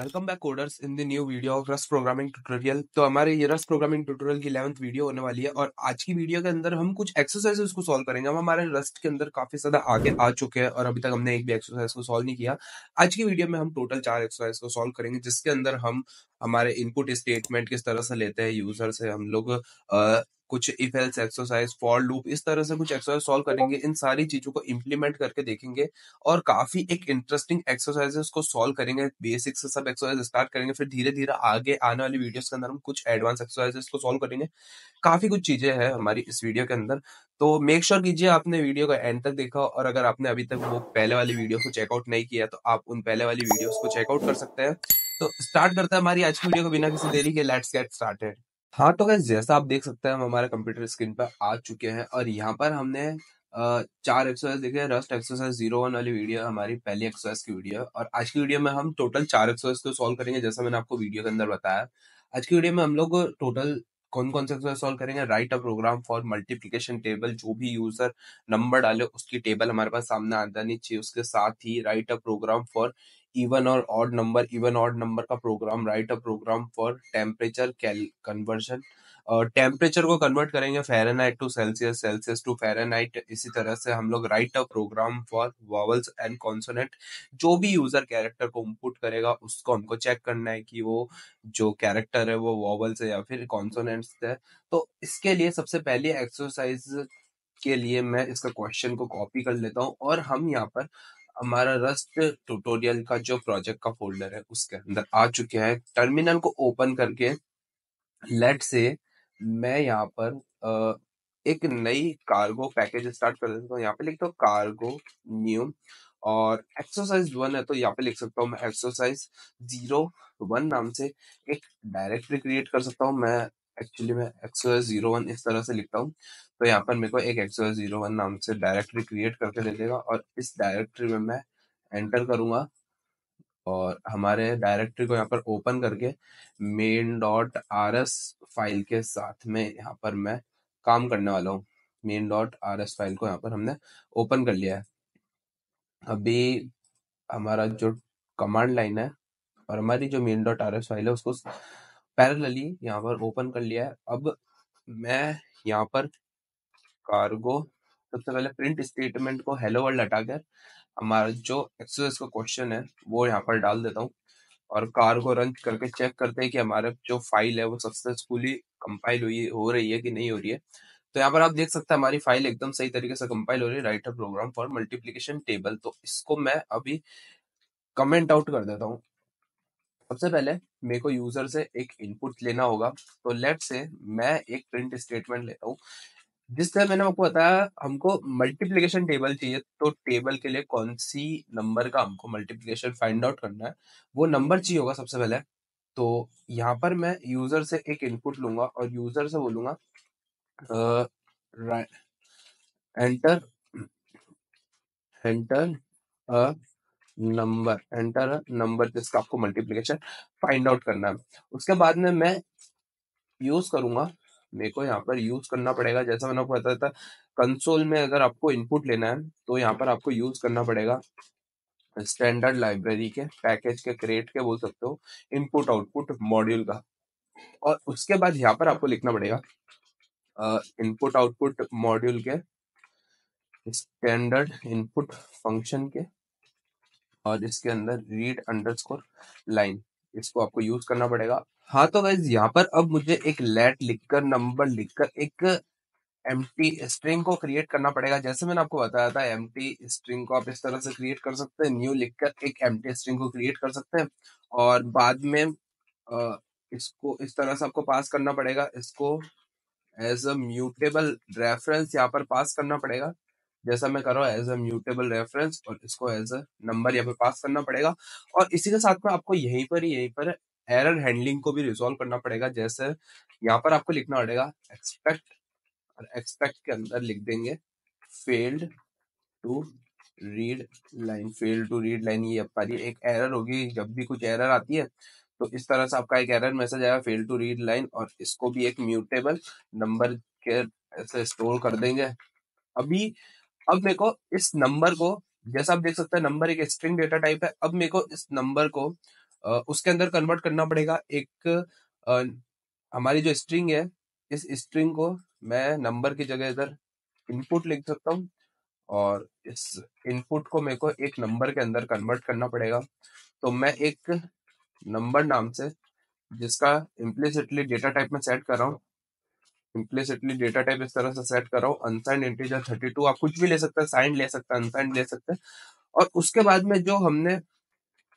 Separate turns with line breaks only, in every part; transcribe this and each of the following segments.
Welcome back coders in the new video of rust programming tutorial. तो हमारे ये rust programming tutorial की 11th video होने वाली है और आज की वीडियो के अंदर हम कुछ एक्सरसाइजेस को सॉल्व करेंगे। हम हमारे रस्ट के अंदर काफी ज्यादा आगे आ चुके हैं और अभी तक हमने एक भी एक्सरसाइज को सॉल्व नहीं किया। आज की वीडियो में हम टोटल 4 एक्सरसाइज को सॉल्व करेंगे, जिसके अंदर हम हमारे इनपुट स्टेटमेंट किस तरह से लेते हैं यूजर से, हम लोग कुछ if else exercise, for loop, इस तरह से कुछ एक्सरसाइज सॉल्व करेंगे। इन सारी चीजों को इम्प्लीमेंट करके देखेंगे और काफी एक इंटरेस्टिंग एक्सरसाइजेस को सॉल्व करेंगे। बेसिक से सब एक्सरसाइज स्टार्ट करेंगे, फिर धीरे धीरे आगे आने वाली वीडियोस के अंदर हम कुछ एडवांस एक्सरसाइजेस को सॉल्व करेंगे। काफी कुछ चीजें हैं हमारी इस वीडियो के अंदर, तो मेक श्योर कीजिए आपने वीडियो को एंड तक देखा। और अगर आपने अभी तक वो पहले वाली वीडियो को चेकआउट नहीं किया तो आप उन पहले वाली वीडियोस को चेकआउट कर सकते हैं। तो स्टार्ट करते हैं हमारी आज की वीडियो को बिना किसी देरी के। Let's get started. हाँ, तो गाइस जैसा आप देख सकते हैं हम हमारे कंप्यूटर स्क्रीन पर आ चुके हैं और यहाँ पर हमने 4 एक्सरसाइज देखे। रस्ट एक्सरसाइज 01 वाली वीडियो हमारी पहली एक्सरसाइज की वीडियो है और आज की वीडियो में हम टोटल 4 एक्सरसाइज को सॉल्व करेंगे, जैसा मैंने आपको वीडियो के अंदर बताया। आज की वीडियो में हम लोग टोटल कौन कौन से एक्सरसाइज सॉल्व करेंगे। Write a program for multiplication table, जो भी यूजर नंबर डाले उसकी टेबल हमारे पास सामने आ जानी चाहिए। उसके साथ ही write a program for even और odd number, even odd number का program. Write a program for temperature conversion, और टेम्परेचर को कन्वर्ट करेंगे Fahrenheit to Celsius, Celsius to Fahrenheit. इसी तरह से हम लोग write a program for vowels and consonant. जो भी यूजर कैरेक्टर को इनपुट करेगा उसको हमको चेक करना है कि वो जो कैरेक्टर है वो वॉवल्स है या फिर कॉन्सोनेंट्स है। तो इसके लिए सबसे पहले एक्सरसाइज के लिए मैं इसका क्वेश्चन को कॉपी कर लेता हूँ और हम यहाँ पर हमारा रस्ट ट्यूटोरियल का जो प्रोजेक्ट का फोल्डर है उसके अंदर आ चुके हैं। टर्मिनल को ओपन करके लेट से मैं यहाँ पर एक नई कार्गो पैकेज स्टार्ट कर देता हूँ। यहाँ पे लिखता हूँ कार्गो न्यू, और एक्सरसाइज 1 है तो यहाँ पे लिख सकता हूँ मैं एक्सरसाइज 01 नाम से एक डायरेक्टरी क्रिएट कर सकता हूँ। मैं एक्चुअली मैं एक्सरसाइज 01 इस तरह से लिखता हूँ, तो यहाँ पर मेरे को एक एक्सरसाइज 01 नाम से डायरेक्टरी क्रिएट करके दे देगा और इस डायरेक्टरी में मैं एंटर करूंगा और हमारे डायरेक्टरी को यहाँ पर ओपन करके main.rs फाइल के साथ में यहाँ पर मैं काम करने वाला हूँ। main.rs फाइल को यहाँ पर हमने ओपन कर लिया है। अभी हमारा जो कमांड लाइन है और हमारी जो main.rs फाइल है उसको पैरेलली यहाँ पर ओपन कर लिया है। अब मैं यहाँ पर कार्गो, सबसे पहले प्रिंट स्टेटमेंट को हेलो वर्ल्ड हटाकर हमारा जो एक्सरसाइज का क्वेश्चन है वो यहाँ पर डाल देता हूँ और कार को रन करके चेक करते हैं कि हमारा जो फाइल है वो सक्सेसफुली कंपाइल हुई हो रही है कि नहीं हो रही है। तो यहाँ पर आप देख सकते हैं हमारी फाइल एकदम सही तरीके से कंपाइल हो रही है। Write a program for multiplication table, तो इसको मैं अभी कमेंट आउट कर देता हूँ। सबसे पहले मेरे को यूजर से एक इनपुट लेना होगा, तो लेट से मैं एक प्रिंट स्टेटमेंट लेता हूँ। जिस तरह मैंने आपको बताया हमको मल्टीप्लिकेशन टेबल चाहिए, तो टेबल के लिए कौन सी नंबर का हमको मल्टीप्लिकेशन फाइंड आउट करना है वो नंबर चाहिए होगा सबसे पहले। तो यहाँ पर मैं यूजर से एक इनपुट लूंगा और यूजर से बोलूंगा एंटर एंटर अ नंबर जिसका आपको मल्टीप्लिकेशन फाइंड आउट करना है। उसके बाद में मैं यूज करूंगा, मेरे को यहाँ पर यूज करना पड़ेगा, जैसा मैंने आपको बताया था कंसोल में अगर आपको इनपुट लेना है तो यहाँ पर आपको यूज करना पड़ेगा स्टैंडर्ड लाइब्रेरी के पैकेज के क्रिएट के बोल सकते हो इनपुट आउटपुट मॉड्यूल का। और उसके बाद यहाँ पर आपको लिखना पड़ेगा इनपुट आउटपुट मॉड्यूल के स्टैंडर्ड इनपुट फंक्शन के और इसके अंदर रीड अंडरस्कोर लाइन, इसको आपको यूज करना पड़ेगा। हाँ, तो गाइज यहाँ पर अब मुझे एक लेट लिखकर नंबर लिखकर एक एम्प्टी स्ट्रिंग को क्रिएट करना पड़ेगा। जैसे मैंने आपको बताया था एम्प्टी स्ट्रिंग को आप इस तरह से क्रिएट कर सकते हैं, न्यू लिखकर एक एम्प्टी स्ट्रिंग को क्रिएट कर सकते हैं और बाद में इसको इस तरह से आपको पास करना पड़ेगा। इसको एज अ म्यूटेबल रेफरेंस यहाँ पर पास करना पड़ेगा, जैसा मैं कर रहा हूँ एज अ म्यूटेबल रेफरेंस, और इसको एज अ नंबर यहाँ पे पास करना पड़ेगा। और इसी के साथ में आपको यहीं पर एरर हैंडलिंग को भी रिजॉल्व करना पड़ेगा। जैसे यहाँ पर आपको लिखना पड़ेगा एक्सपेक्ट, और एक्सपेक्ट के अंदर लिख देंगे failed to read line. Fail to read line ये हमारी एक एरर होगी, जब भी कुछ एरर आती है तो इस तरह से आपका एक एरर मैसेज आएगा फेल टू रीड लाइन, और इसको भी एक म्यूटेबल नंबर के ऐसे स्टोर कर देंगे। अब मेरे को इस नंबर को, जैसा आप देख सकते हैं नंबर एक स्ट्रिंग डेटा टाइप है, अब मेरे को इस नंबर को उसके अंदर कन्वर्ट करना पड़ेगा एक अ, हमारी जो स्ट्रिंग है, इस स्ट्रिंग को मैं नंबर की जगह इधर इनपुट लिख सकता हूँ, और इस इनपुट को मेरे को एक नंबर के अंदर कन्वर्ट करना पड़ेगा। तो मैं एक नंबर नाम से, जिसका इम्प्लिसिटली डेटा टाइप में सेट कर रहा हूँ, इम्प्लिसिटली डेटा टाइप इस तरह से सेट कर रहा हूँ, अनसाइंड इंटीजर 32। आप कुछ भी ले सकते हैं, साइंड ले सकते हैं, अनसाइंड ले सकते हैं। और उसके बाद में जो हमने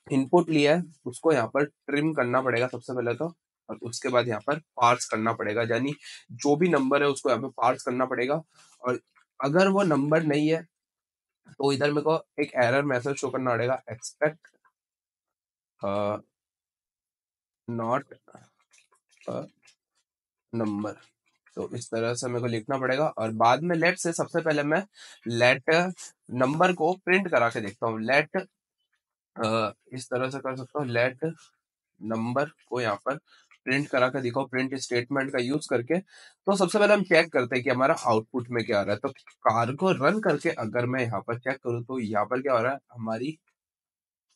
इनपुट लिया है उसको यहाँ पर ट्रिम करना पड़ेगा सबसे पहले तो, और उसके बाद यहाँ पर पार्स करना पड़ेगा, यानी जो भी नंबर है उसको यहाँ पे पार्स करना पड़ेगा। और अगर वो नंबर नहीं है तो इधर मेरे को एक एरर मैसेज शो करना पड़ेगा, एक्सपेक्ट नॉट अ नंबर। तो इस तरह से मेरे को लिखना पड़ेगा, और बाद में लेट से सबसे पहले मैं लेट नंबर को प्रिंट करा के देखता हूँ। लेट इस तरह से कर सकता हूँ, लेट नंबर को यहाँ पर प्रिंट करा के दिखाओ, प्रिंट स्टेटमेंट का यूज करके। तो सबसे पहले हम चेक करते हैं कि हमारा आउटपुट में क्या आ रहा है। तो कार को रन करके अगर मैं यहाँ पर चेक करूँ तो यहाँ पर क्या हो रहा है, हमारी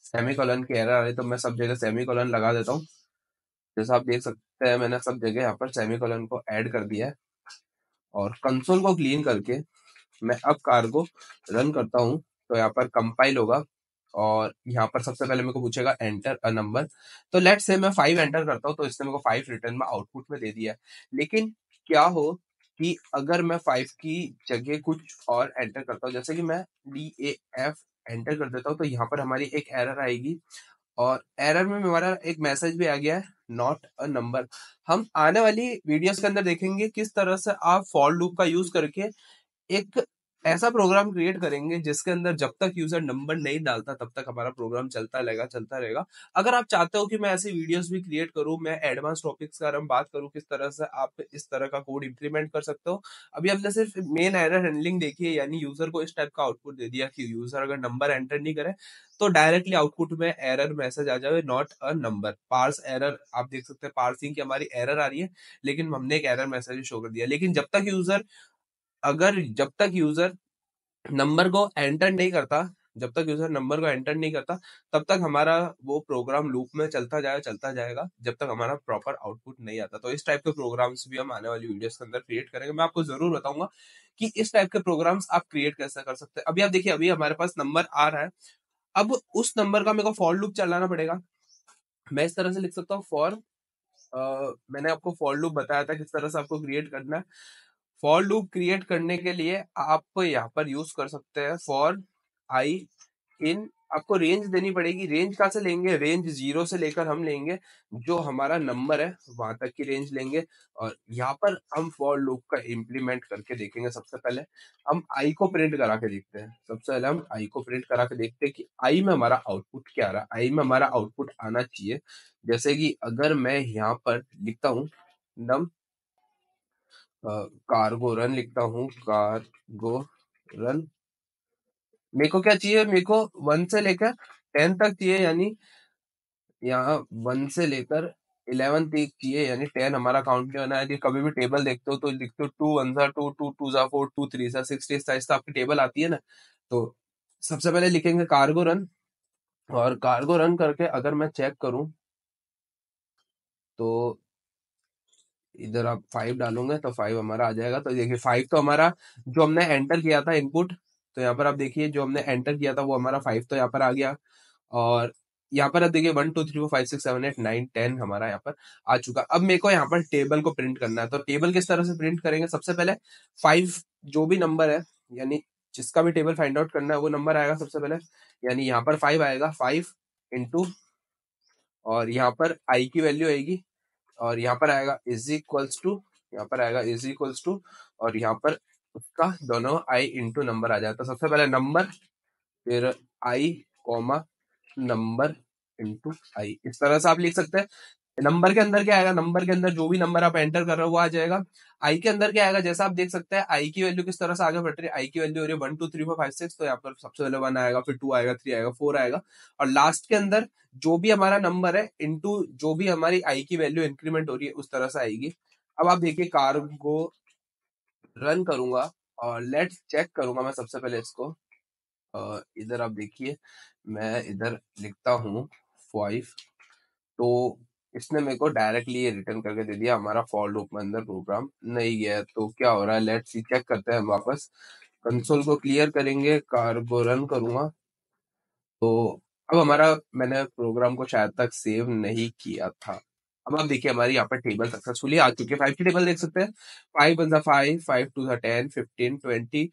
सेमीकोलन की एरर आ रही है। तो मैं सब जगह सेमीकोलन लगा देता हूँ। जैसा आप देख सकते हैं मैंने सब जगह यहाँ पर सेमीकोलन को ऐड कर दिया है, और कंसोल को क्लीन करके मैं अब कार को रन करता हूँ। तो यहाँ पर कंपाइल होगा, और यहाँ पर सबसे पहले मेरे को पूछेगा एंटर अ नंबर। तो लेट्स से मैं 5 एंटर करता हूँ, तो इसने मेरे को 5 रिटर्न में आउटपुट में दे दिया है। लेकिन क्या हो कि अगर मैं 5 की जगह कुछ और एंटर करता हूँ, जैसे कि मैं DAF एंटर कर देता हूँ, तो यहाँ पर हमारी एक एरर आएगी, और एरर में हमारा एक मैसेज भी आ गया है, नॉट अ नंबर। हम आने वाली वीडियोस के अंदर देखेंगे किस तरह से आप फॉर लूप का यूज करके एक ऐसा प्रोग्राम क्रिएट करेंगे जिसके अंदर जब तक यूजर नंबर नहीं डालता तब तक हमारा प्रोग्राम चलता रहेगा। अगर आप चाहते हो कि मैं ऐसी वीडियोस भी क्रिएट करूं, मैं एडवांस टॉपिक्स का हम बात करूं किस तरह से आप इस तरह का कोड इंप्लीमेंट कर सकते हो। अभी हमने सिर्फ मेन एरर हैंडलिंग देखी है, यानी यूजर को इस टाइप का आउटपुट दे दिया कि यूजर अगर नंबर एंटर नहीं करे तो डायरेक्टली आउटपुट में एरर मैसेज आ जाए, not a number. Parse error आप देख सकते हैं, पार्सिंग की हमारी एरर आ रही है, लेकिन हमने एक एरर मैसेज शो कर दिया। लेकिन जब तक यूजर नंबर को एंटर नहीं करता, जब तक यूजर नंबर को एंटर नहीं करता, तब तक हमारा वो प्रोग्राम लूप में चलता जाएगा, जब तक हमारा प्रॉपर आउटपुट नहीं आता। तो इस टाइप के प्रोग्राम्स भी हम आने वाली वीडियोस के अंदर क्रिएट करेंगे। मैं आपको जरूर बताऊंगा कि इस टाइप के प्रोग्राम्स आप क्रिएट कैसे कर सकते हैं। अभी आप देखिए, अभी हमारे पास नंबर आ रहा है, अब उस नंबर का मेरे को फॉर लूप चलाना पड़ेगा। मैं इस तरह से लिख सकता हूँ, मैंने आपको फॉर लूप बताया था किस तरह से आपको क्रिएट करना है। फॉर लूप क्रिएट करने के लिए आप यहाँ पर यूज कर सकते हैं फॉर आई इन। आपको रेंज देनी पड़ेगी। रेंज कहाँ से लेंगे, रेंज 0 से लेकर हम लेंगे जो हमारा नंबर है वहां तक की रेंज लेंगे, और यहाँ पर हम फॉर लूप का इम्प्लीमेंट करके देखेंगे। सबसे पहले हम आई को प्रिंट करा के देखते हैं। सबसे पहले हम आई को प्रिंट करा के देखते हैं कि आई में हमारा आउटपुट क्या आ रहा है। आई में हमारा आउटपुट आना चाहिए, जैसे कि अगर मैं यहाँ पर लिखता हूँ नम कार्गो रन लिखता हूँ, कार्गो रन, मेरे को क्या चाहिए, मेरे को 1 से लेकर 10 तक चाहिए, यानी यहाँ 1 से लेकर 11 तक चाहिए, यानी 10 हमारा काउंट नहीं होना है। यदि कभी भी टेबल देखते हो तो लिखते हो 2 1 2, 2 2 4, 2 3 6, इस टाइप से आपकी टेबल आती है ना। तो सबसे पहले लिखेंगे कार्गो रन, और कार्गो रन करके अगर मैं चेक करूं तो इधर आप 5 डालूंगे तो 5 हमारा आ जाएगा। तो देखिए 5 तो हमारा जो हमने एंटर किया था इनपुट, तो यहाँ पर आप देखिए जो हमने एंटर किया था वो हमारा 5 तो यहाँ पर आ गया। और यहाँ पर आप देखिए 1 2 3 4 5 6 7 8 9 10 हमारा यहाँ पर आ चुका। अब मेरे को यहाँ पर टेबल को प्रिंट करना है। तो टेबल किस तरह से प्रिंट करेंगे, सबसे पहले 5 जो भी नंबर है, यानी जिसका भी टेबल फाइंड आउट करना है वो नंबर आएगा सबसे पहले, यानी यहाँ पर 5 आएगा, 5 इंटू, और यहाँ पर आई की वैल्यू आएगी, और यहाँ पर आएगा इज इक्वल्स टू, यहाँ पर आएगा इज इक्वल्स टू, और यहाँ पर उसका दोनों आई इंटू नंबर आ जाता है। तो सबसे पहले नंबर, फिर आई कॉमा नंबर इंटू आई, इस तरह से आप लिख सकते हैं। नंबर के अंदर क्या आएगा, नंबर के अंदर जो भी नंबर आप एंटर कर रहे हो वो आ जाएगा। आई के अंदर क्या आएगा, जैसा आप देख सकते हैं आई की वैल्यू किस तरह से आगे बढ़ रही है। आई की वैल्यू हो रही है 1 2 3 4 5 6, तो यहाँ पर सबसे पहले 1 आएगा, फिर 2 आएगा, 3 आएगा, 4 आएगा, और लास्ट के अंदर जो भी हमारा नंबर है इंटू जो भी हमारी आई की वैल्यू इंक्रीमेंट हो रही है उस तरह से आएगी। अब आप देखिए कार को रन करूंगा और लेट्स चेक करूंगा मैं सबसे पहले इसको। इधर आप देखिए मैं इधर लिखता हूँ 5 तो इसने मेरे को डायरेक्टली ये रिटर्न करके दे दिया हमारा फॉर लूप में अंदर प्रोग्राम नहीं गया। तो क्या हो रहा है, लेट्स सी, चेक करते हैं हम वापस। कंसोल को क्लियर करेंगे, कार्गो रन करूंगा। तो अब हमारा, मैंने प्रोग्राम को शायद तक सेव नहीं किया था। अब आप देखिए हमारी यहाँ पर टेबल सक्सेसफुली आ चुकी है। 5 की टेबल देख सकते हैं। 5 1 5, 5 2 10, 15 20,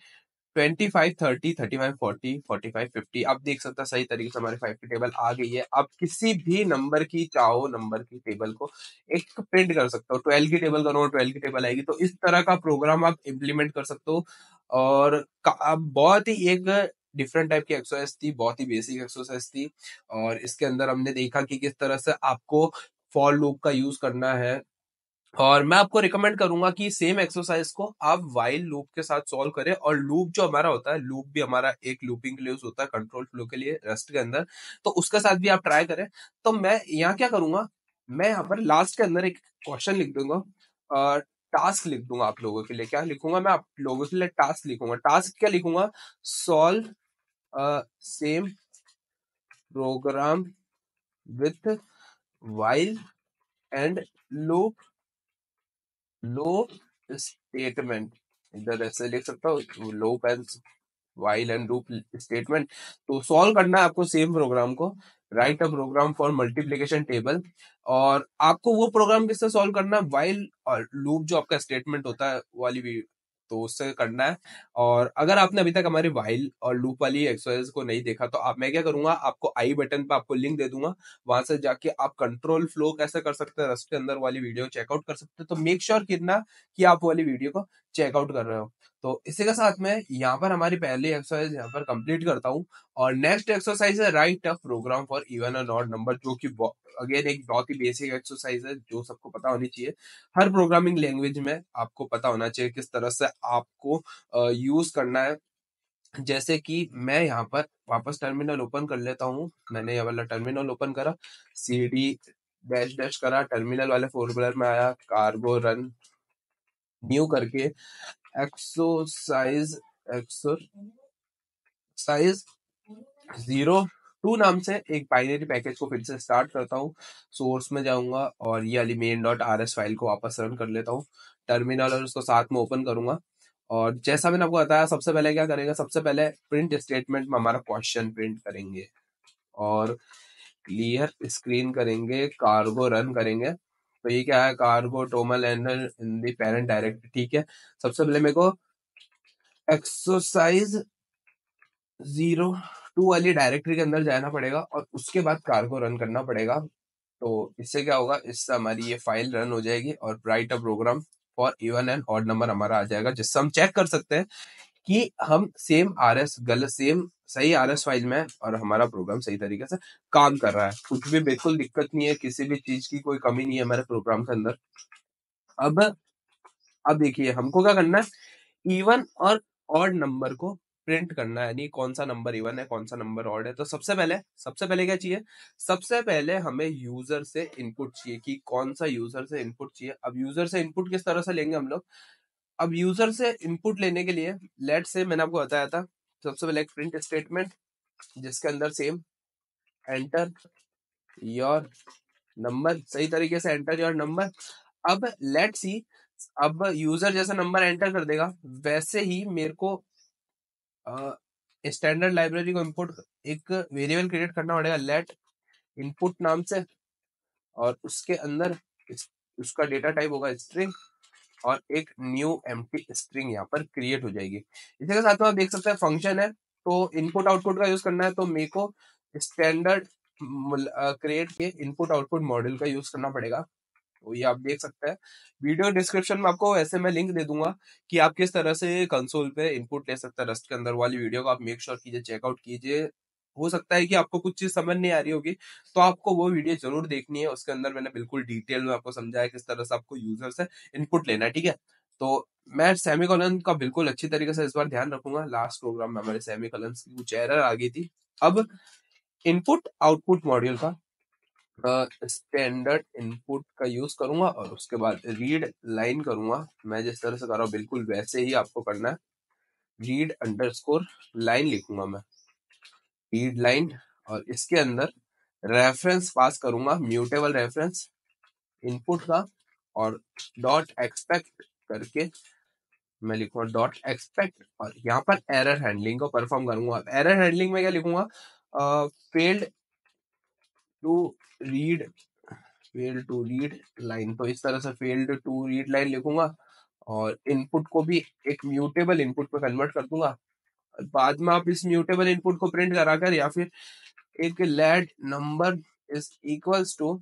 25 30, 35 40, 45 50। आप देख सकते हैं सही तरीके से हमारी 5 की टेबल आ गई है। आप किसी भी नंबर की चाहो नंबर की टेबल को एक प्रिंट कर सकते हो। 12 की टेबल करो, 12 की टेबल आएगी। तो इस तरह का प्रोग्राम आप इम्प्लीमेंट कर सकते हो। और अब बहुत ही एक डिफरेंट टाइप की एक्सरसाइज थी, बहुत ही बेसिक एक्सरसाइज थी। और इसके अंदर हमने देखा कि किस तरह से आपको फॉर लूप का यूज करना है। और मैं आपको रिकमेंड करूंगा कि सेम एक्सरसाइज को आप वाइल लूप के साथ सॉल्व करें। और लूप जो हमारा होता है, लूप भी हमारा एक लूपिंग के लिए यूज होता है, कंट्रोल फ्लो के लिए रस्ट के अंदर। तो उसके साथ भी आप ट्राई करें। तो मैं यहाँ क्या करूंगा, मैं यहाँ पर लास्ट के अंदर एक क्वेश्चन लिख दूंगा, टास्क लिख दूंगा आप लोगों के लिए। क्या लिखूंगा मैं आप लोगों के लिए? टास्क लिखूंगा। टास्क क्या लिखूंगा? Solve same program with while and loop लो स्टेटमेंट। इधर ऐसे लिख सकता हूँ, लो and while and loop statement. तो सॉल्व करना है आपको सेम प्रोग्राम को। Write a program for multiplication table. और आपको वो प्रोग्राम किससे सॉल्व करना है? वाइल और लूप जो आपका स्टेटमेंट होता है वाली भी, तो उससे करना है। और अगर आपने अभी तक हमारी वाइल और लूप वाली एक्सरसाइज को नहीं देखा, तो आप, मैं क्या करूंगा, आपको आई बटन पे आपको लिंक दे दूंगा। वहां से जाके आप कंट्रोल फ्लो कैसे कर सकते हैं रस्ट के अंदर वाली वीडियो चेकआउट कर सकते हैं। तो मेक श्योर करना कि आप वाली वीडियो को चेकआउट कर रहे हो। तो इसी के साथ में यहाँ पर हमारी पहली एक्सरसाइज यहाँ पर कंप्लीट करता हूँ। और नेक्स्ट एक्सरसाइज है write a program for even and odd number, जो कि अगेन एक बहुत ही बेसिक एक्सरसाइज है जो सबको पता होनी चाहिए। हर प्रोग्रामिंग लैंग्वेज में आपको पता होना चाहिए किस तरह से आपको यूज करना है। जैसे कि मैं यहाँ पर वापस टर्मिनल ओपन कर लेता हूँ। मैंने ये वाला टर्मिनल ओपन करा, CD डैश डैश करा, टर्मिनल वाले फॉर्मूलर में आया, कार्गो रन न्यू करके एक्सरसाइज एक्सरसाइज 02 नाम से एक बाइनरी पैकेज को फिर से स्टार्ट करता हूँ। सोर्स में जाऊंगा और ये वाली main.rs फाइल को वापस रन कर लेता हूँ। टर्मिनल और उसको साथ में ओपन करूंगा। और जैसा मैंने आपको बताया, सबसे पहले क्या करेंगे, सबसे पहले प्रिंट स्टेटमेंट में हमारा क्वेश्चन प्रिंट करेंगे और क्लियर स्क्रीन करेंगे, कार्गो रन करेंगे। तो ये क्या है, cargo toml under in the parent directory. ठीक है, सबसे पहले मेरे को एक्सरसाइज 02 वाली डायरेक्टरी के अंदर जाना पड़ेगा और उसके बाद कार्गो रन करना पड़ेगा। तो इससे क्या होगा, इससे हमारी ये फाइल रन हो जाएगी और write a program for even and odd number हमारा आ जाएगा, जिससे हम चेक कर सकते हैं कि हम सेम आरएस गलत सेम सही आरएस फाइल में है और हमारा प्रोग्राम सही तरीके से काम कर रहा है। कुछ भी बिल्कुल दिक्कत नहीं है, किसी भी चीज की कोई कमी नहीं है हमारे प्रोग्राम के अंदर। अब अब देखिए हमको क्या करना है, इवन और ऑड नंबर को प्रिंट करना है, यानी कौन सा नंबर इवन है कौन सा नंबर ऑड है। तो सबसे पहले क्या चाहिए, सबसे पहले हमें यूजर से इनपुट चाहिए कि कौन सा यूजर से इनपुट चाहिए। अब यूजर से इनपुट किस तरह से लेंगे हम लोग? अब यूजर से इनपुट लेने के लिए लेट से मैंने आपको बताया था, सबसे पहले एक प्रिंट स्टेटमेंट जिसके अंदर सेम एंटर योर नंबर, सही तरीके से एंटर योर नंबर। अब लेट सी, अब यूजर जैसा नंबर एंटर कर देगा वैसे ही मेरे को स्टैंडर्ड लाइब्रेरी को इम्पोर्ट, एक वेरिएबल क्रिएट करना पड़ेगा लेट इनपुट नाम से। और उसके अंदर उसका डेटा टाइप होगा स्ट्रिंग और एक न्यू एम्प्टी स्ट्रिंग यहाँ पर क्रिएट हो जाएगी। इसी के साथ में आप देख सकते हैं फंक्शन है, तो इनपुट आउटपुट का यूज करना है। तो मेरे को स्टैंडर्ड क्रिएट के इनपुट आउटपुट मॉडल का यूज करना पड़ेगा। तो ये आप देख सकते हैं वीडियो डिस्क्रिप्शन में, आपको ऐसे मैं लिंक दे दूंगा कि आप किस तरह से कंसोल पे इनपुट ले सकते हैं रस्ट के अंदर वाली वीडियो को आप मेक श्योर कीजिए, चेकआउट कीजिए। हो सकता है कि आपको कुछ चीज समझ नहीं आ रही होगी, तो आपको वो वीडियो जरूर देखनी है। उसके अंदर मैंने बिल्कुल डिटेल में आपको समझाया किस तरह से आपको यूजर से इनपुट लेना है। ठीक है, तो मैं सेमीकोलन का बिल्कुल अच्छी तरीके से इस बार ध्यान रखूंगा। लास्ट प्रोग्राम में हमारे सेमीकोलन की कुछ एरर आ गई थी। अब इनपुट आउटपुट मॉड्यूल का स्टैंडर्ड इनपुट का यूज करूंगा और उसके बाद रीड लाइन करूंगा। मैं जिस तरह से कर रहा हूँ बिल्कुल वैसे ही आपको करना है। रीड अंडरस्कोर लाइन लिखूंगा मैं, रीड लाइन, और इसके अंदर रेफरेंस पास करूंगा, म्यूटेबल रेफरेंस इनपुट का, और डॉट एक्सपेक्ट करके मैं लिखूंगा डॉट एक्सपेक्ट, और यहाँ पर एरर हैंडलिंग को परफॉर्म करूंगा। एरर हैंडलिंग में क्या लिखूंगा, failed to read, failed to read line, तो इस तरह से फेल्ड टू रीड लाइन लिखूंगा, और इनपुट को भी एक म्यूटेबल इनपुट में कन्वर्ट कर दूंगा। बाद में आप इस म्यूटेबल इनपुट को प्रिंट कराकर या फिर एक let number is equals to,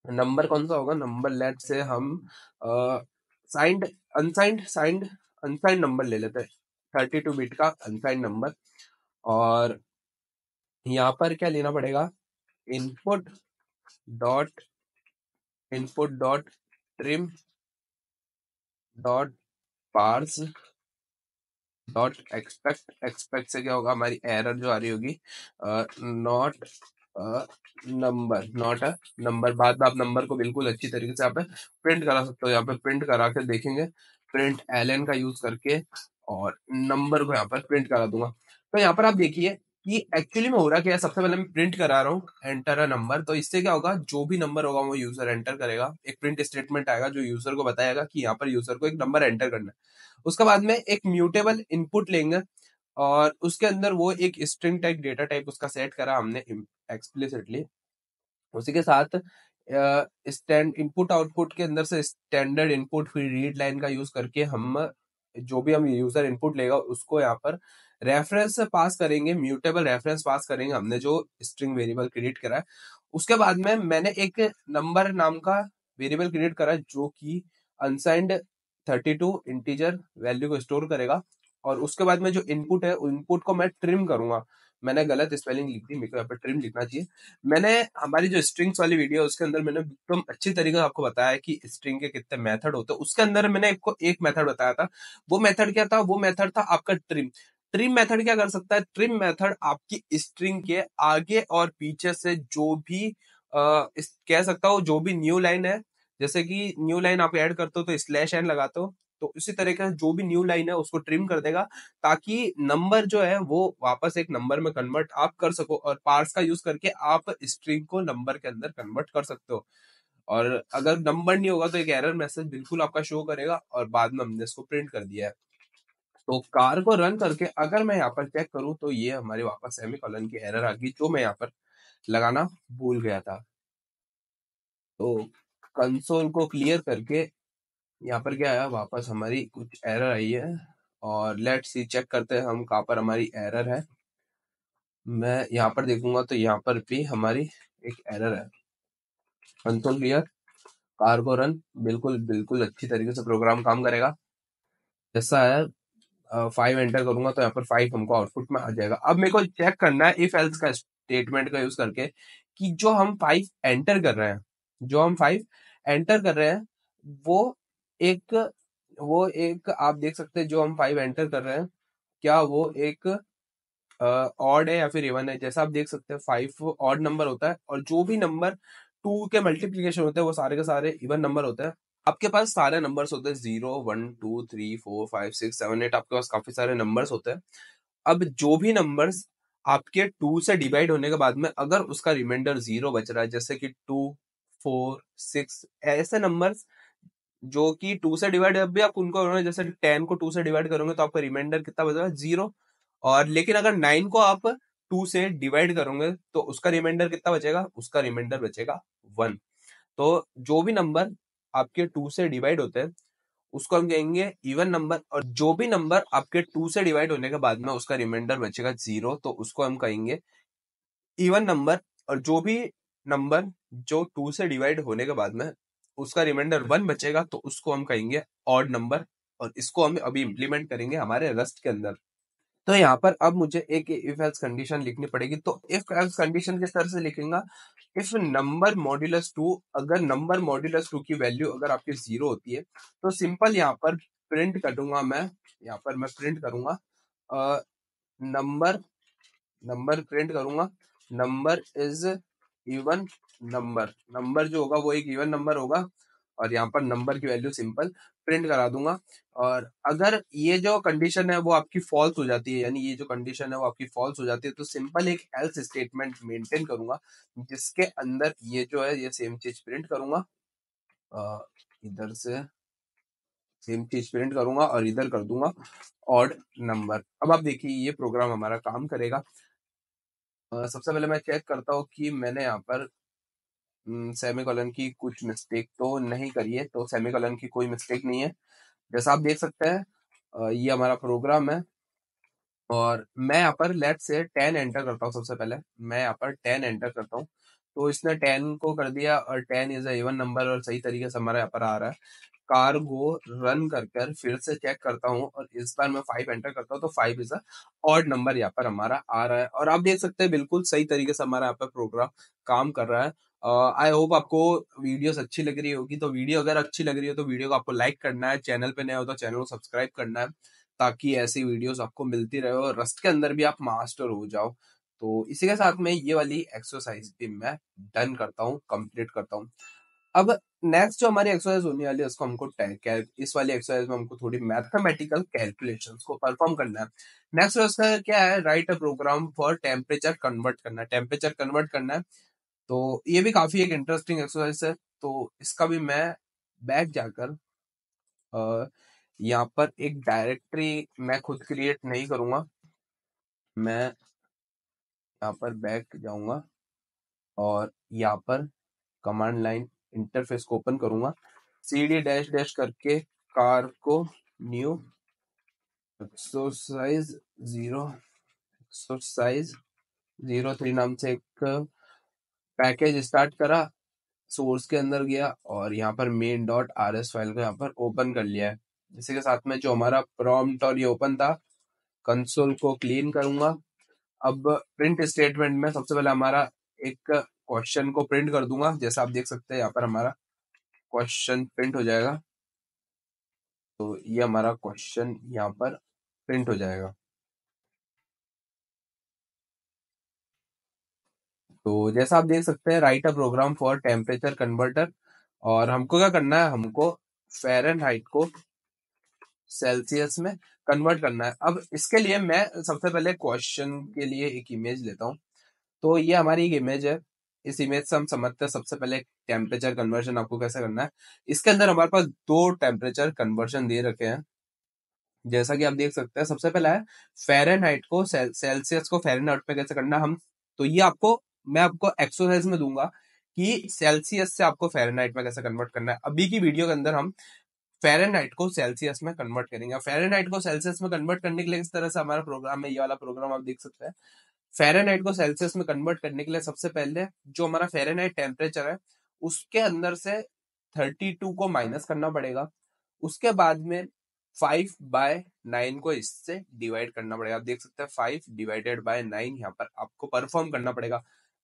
number कौन सा होगा, नंबर लेट से हम साइंड अनसाइंड नंबर ले लेते हैं, 32 बिट का अनसाइंड नंबर। और यहाँ पर क्या लेना पड़ेगा, input dot trim dot parse dot expect से क्या होगा, हमारी एरर जो आ रही होगी, नॉट नॉट अ नंबर। बाद में आप नंबर को बिल्कुल अच्छी तरीके से यहाँ पे प्रिंट करा सकते हो। यहाँ पे प्रिंट करा के देखेंगे, प्रिंट एलएन का यूज करके, और नंबर को यहाँ पर प्रिंट करा दूंगा। तो यहाँ पर आप देखिए कि एक्चुअली में हो रहा क्या है। सबसे पहले मैं प्रिंट करा रहा हूँ एंटर अ नंबर, तो इससे क्या होगा, जो भी नंबर होगा वो यूजर एंटर करेगा। एक प्रिंट स्टेटमेंट आएगा जो यूजर को बताएगा कि यहाँ पर यूजर को एक नंबर एंटर करना है। उसके बाद में एक म्यूटेबल इनपुट लेंगे, और उसके अंदर वो एक स्ट्रिंग टाइप डेटा टाइप उसका सेट करा हमने एक्सप्लिसिटली। उसी के साथ स्टैंड इनपुट आउटपुट के अंदर से स्टैंडर्ड इनपुट फिर रीड लाइन का यूज करके हम जो भी हम यूजर इनपुट लेगा उसको यहाँ पर रेफरेंस पास करेंगे, म्यूटेबल रेफरेंस पास करेंगे हमने जो स्ट्रिंग वेरिएबल क्रिएट करा है। उसके बाद में मैंने एक नंबर नाम का वेरिएबल क्रिएट करा जो कि अनसाइंड 32 इंटीजर वैल्यू को स्टोर करेगा। और उसके बाद में जो इनपुट है इनपुट को मैं ट्रिम करूंगा। मैंने गलत स्पेलिंग लिख दी, मेरे को यहाँ पर ट्रिम लिखना चाहिए। मैंने हमारी जो स्ट्रिंग्स वाली वीडियो है उसके अंदर मैंने एकदम अच्छी तरीके से आपको बताया कि स्ट्रिंग के कितने मेथड होते हैं। उसके अंदर मैंने आपको एक मेथड बताया था। वो मेथड क्या था, वो मेथड था आपका ट्रिम। ट्रिम मेथड क्या कर सकता है, ट्रिम मेथड आपकी स्ट्रिंग के आगे और पीछे से जो भी कह सकता हूँ जो भी न्यू लाइन है, जैसे कि न्यू लाइन आप ऐड करते हो तो स्लैश एन लगाते हो, तो इसी तरीके से जो भी न्यू लाइन है उसको ट्रिम कर देगा, ताकि नंबर जो है वो वापस एक नंबर में कन्वर्ट आप कर सको। और पार्स का यूज करके आप स्ट्रिंग को नंबर के अंदर कन्वर्ट कर सकते हो। और अगर नंबर नहीं होगा तो एक एरर मैसेज बिल्कुल आपका शो करेगा, और बाद में हमने इसको प्रिंट कर दिया है। तो कार को रन करके अगर मैं यहाँ पर चेक करूं तो ये हमारे वापस सेमीकोलन की एरर आ गई जो मैं यहाँ पर लगाना भूल गया था। तो कंसोल को क्लियर करके यहाँ पर क्या आया, वापस हमारी कुछ एरर आई है, और लेट्स सी चेक करते हैं हम कहाँ पर हमारी एरर है। मैं यहाँ पर देखूंगा तो यहाँ पर भी हमारी एक एरर है। कंसोल क्लियर, कार को रन, बिल्कुल बिल्कुल अच्छी तरीके से प्रोग्राम काम करेगा। जैसा है 5 एंटर करूंगा तो यहाँ पर 5 हमको आउटपुट में आ जाएगा। अब मेरे को चेक करना है इफ एल्स का स्टेटमेंट का यूज करके कि जो हम 5 एंटर कर रहे हैं, जो हम 5 एंटर कर रहे हैं वो एक आप देख सकते हैं जो हम 5 एंटर कर रहे हैं क्या वो एक ऑड है या फिर इवन है। जैसा आप देख सकते हैं 5 ऑड नंबर होता है, और जो भी नंबर 2 के मल्टीप्लीकेशन होते हैं वो सारे के सारे इवन नंबर होते हैं। आपके पास सारे नंबर्स होते हैं 0 1 2 3 4 5 6 7 8, आपके पास काफी सारे नंबर्स होते हैं। अब जो भी नंबर्स आपके 2 से डिवाइड होने के बाद में अगर उसका रिमाइंडर 0 बच रहा है, जैसे कि 2 4 6 ऐसे नंबर्स जो कि 2 से डिवाइड, अब भी आप उनको करोगे, जैसे 10 को 2 से डिवाइड करोगे तो आपका रिमाइंडर कितना बचेगा, 0। और लेकिन अगर 9 को आप 2 से डिवाइड करोगे तो उसका रिमाइंडर कितना बचेगा, उसका रिमाइंडर बचेगा 1। तो जो भी नंबर आपके 2 से डिवाइड होते हैं उसको हम कहेंगे इवन नंबर, और जो भी नंबर आपके 2 से डिवाइड होने के बाद में उसका रिमाइंडर बचेगा 0 तो उसको हम कहेंगे इवन नंबर। और जो भी नंबर जो 2 से डिवाइड होने के बाद में उसका रिमाइंडर 1 बचेगा तो उसको हम कहेंगे ऑड नंबर। और इसको हम अभी इंप्लीमेंट करेंगे हमारे रस्ट के अंदर। तो यहाँ पर अब मुझे एक इफ एल्स कंडीशन लिखनी पड़ेगी। तो इफ एल्स कंडीशन किस तरह से लिखेंगे, इफ नंबर मॉड्यूलस 2, अगर नंबर मॉड्यूलस 2 की वैल्यू अगर आपकी 0 होती है तो सिंपल यहाँ पर प्रिंट करूंगा मैं, यहाँ पर मैं प्रिंट करूंगा नंबर, नंबर प्रिंट करूंगा number is even number. Number जो होगा वो एक इवन नंबर होगा, और यहाँ पर नंबर की वैल्यू सिंपल प्रिंट करा दूंगा। और अगर ये जो कंडीशन है वो आपकी फॉल्स हो जाती है, यानी ये जो कंडीशन है वो आपकी फॉल्स हो जाती है, तो सिंपल एक एल्स स्टेटमेंट मेंटेन करूंगा जिसके अंदर ये जो है ये सेम चीज प्रिंट करूंगा। इधर से सेम चीज प्रिंट करूंगा और इधर कर दूंगा ऑड नंबर। अब आप देखिए ये प्रोग्राम हमारा काम करेगा। सबसे पहले मैं चेक करता हूँ कि मैंने यहाँ पर सेमीकोलन की कुछ मिस्टेक तो नहीं करी है, तो सेमीकोलन की कोई मिस्टेक नहीं है। जैसा आप देख सकते हैं ये हमारा प्रोग्राम है और मैं यहाँ पर लेट से 10 एंटर करता हूँ। सबसे पहले मैं यहाँ पर 10 एंटर करता हूँ, तो इसने 10 को कर दिया और 10 इज अ इवन नंबर और सही तरीके से हमारा यहाँ पर आ रहा है। कार्गो रन कर फिर से चेक करता हूँ और इस बार मैं 5 एंटर करता हूँ, तो 5 इज अ ऑड नंबर यहाँ पर हमारा आ रहा है। और आप देख सकते हैं बिल्कुल सही तरीके से हमारा यहाँ पर प्रोग्राम काम कर रहा है। आई होप आपको वीडियोस अच्छी लग रही होगी। तो वीडियो अगर अच्छी लग रही हो तो वीडियो को आपको लाइक करना है, चैनल पे नए हो तो चैनल को सब्सक्राइब करना है, ताकि ऐसी वीडियोस आपको मिलती रहे और रस्ट के अंदर भी आप मास्टर हो जाओ। तो इसी के साथ में ये वाली एक्सरसाइज भी मैं डन करता हूँ, कंप्लीट करता हूँ। अब नेक्स्ट जो हमारी एक्सरसाइज होने वाली है उसको हमको इस वाली एक्सरसाइज में हमको थोड़ी मैथमेटिकल कैलकुलेशंस को परफॉर्म करना है। नेक्स्ट उसका क्या है, write a program for temperature convert करना है, टेम्परेचर कन्वर्ट करना है। तो ये भी काफी एक इंटरेस्टिंग एक्सरसाइज है। तो इसका भी मैं बैक जाकर यहाँ पर एक डायरेक्टरी मैं खुद क्रिएट नहीं करूंगा, मैं यहाँ पर बैक जाऊंगा और यहाँ पर कमांड लाइन इंटरफेस को ओपन करूंगा, cd डैश डैश करके कार को न्यू एक्सरसाइज 03 नाम से एक पैकेज स्टार्ट करा, सोर्स के अंदर गया और यहाँ पर main dot R S file को यहाँ पर ओपन कर लिया है। इसी के साथ में जो हमारा प्रॉम्प्ट और ये ओपन था, कंसोल को क्लीन करूंगा। अब प्रिंट स्टेटमेंट में सबसे पहले हमारा एक क्वेश्चन को प्रिंट कर दूंगा। जैसा आप देख सकते हैं यहाँ पर हमारा क्वेश्चन प्रिंट हो जाएगा, तो ये हमारा क्वेश्चन यहाँ पर प्रिंट हो जाएगा। तो जैसा आप देख सकते हैं, write a program for temperature converter, और हमको क्या करना है, हमको फ़ारेनहाइट को सेल्सियस में कन्वर्ट करना है। अब इसके लिए मैं सबसे पहले क्वेश्चन के लिए एक इमेज लेता हूँ। तो ये हमारी एक इमेज है, इस इमेज से हम समझते हैं सबसे पहले टेम्परेचर कन्वर्जन आपको कैसे करना है। इसके अंदर हमारे पास दो टेम्परेचर कन्वर्जन दे रखे हैं, जैसा कि आप देख सकते हैं। सबसे पहला है फ़ारेनहाइट को सेल्सियस को फ़ारेनहाइट पे कैसे करना हम, तो ये आपको मैं आपको एक्सरसाइज में दूंगा कि सेल्सियस से आपको फ़ारेनहाइट में कैसे कन्वर्ट करना है। अभी की वीडियो के अंदर हम फ़ारेनहाइट को सेल्सियस में कन्वर्ट करेंगे। फ़ारेनहाइट को सेल्सियस में कन्वर्ट करने के लिए इस तरह से हमारा प्रोग्राम है, ये वाला प्रोग्राम आप देख सकते हैं। फ़ारेनहाइट को सेल्सियस में कन्वर्ट करने के लिए सबसे पहले जो हमारा फ़ारेनहाइट टेम्परेचर है उसके अंदर से 32 को माइनस करना पड़ेगा। उसके बाद में 5/9 को इससे डिवाइड करना पड़ेगा। आप देख सकते हैं 5/9 यहाँ पर आपको परफॉर्म करना पड़ेगा।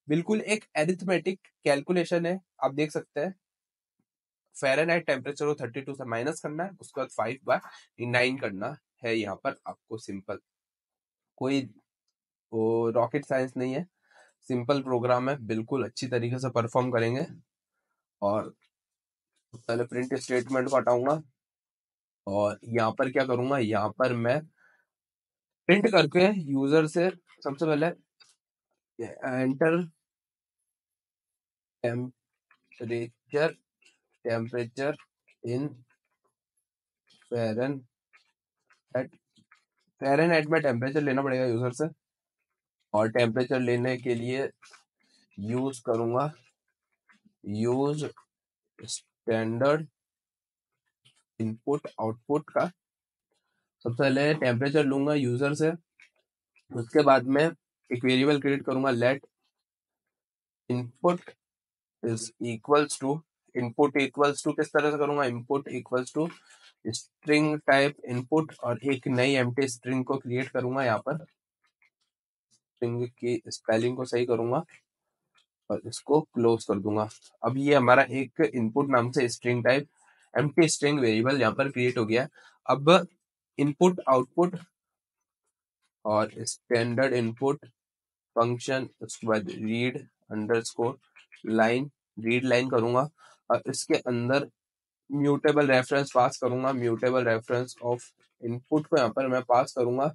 बिल्कुल एक एरिथमेटिक कैलकुलेशन है। आप देख सकते हैं फ़ारेनहाइट टेम्परेचर को 32 से माइनस करना है, उसके बाद 5/9 करना है। यहाँ पर आपको सिंपल, कोई रॉकेट साइंस नहीं है, सिंपल प्रोग्राम है, बिल्कुल अच्छी तरीके से परफॉर्म करेंगे। और पहले प्रिंट स्टेटमेंट को हटाऊंगा और यहाँ पर क्या करूंगा, यहाँ पर मैं प्रिंट करके यूजर से सबसे पहले enter temperature temperature in Fahrenheit, Fahrenheit में टेम्परेचर लेना पड़ेगा यूजर से, और टेम्परेचर लेने के लिए यूज करूंगा यूज स्टैंडर्ड इनपुट आउटपुट का। सबसे पहले टेम्परेचर लूंगा यूजर से, उसके बाद में एक वेरिएबल क्रिएट करूंगा, let input is equals to, input equals to किस तरह से करूंगा, input equals to string type input, और एक नई एम्प्टी स्ट्रिंग को क्रिएट करूंगा। यहाँ पर स्ट्रिंग की स्पेलिंग को सही करूंगा और इसको क्लोज कर दूंगा। अब ये हमारा एक इनपुट नाम से string type empty string variable यहाँ पर क्रिएट हो गया। अब इनपुट आउटपुट और स्टैंडर्ड इनपुट फंक्शन, उसके बाद read underscore line, read line करूंगा और इसके अंदर म्यूटेबल रेफरेंस पास करूंगा, म्यूटेबल रेफरेंस ऑफ इनपुट को यहाँ पर मैं पास करूंगा,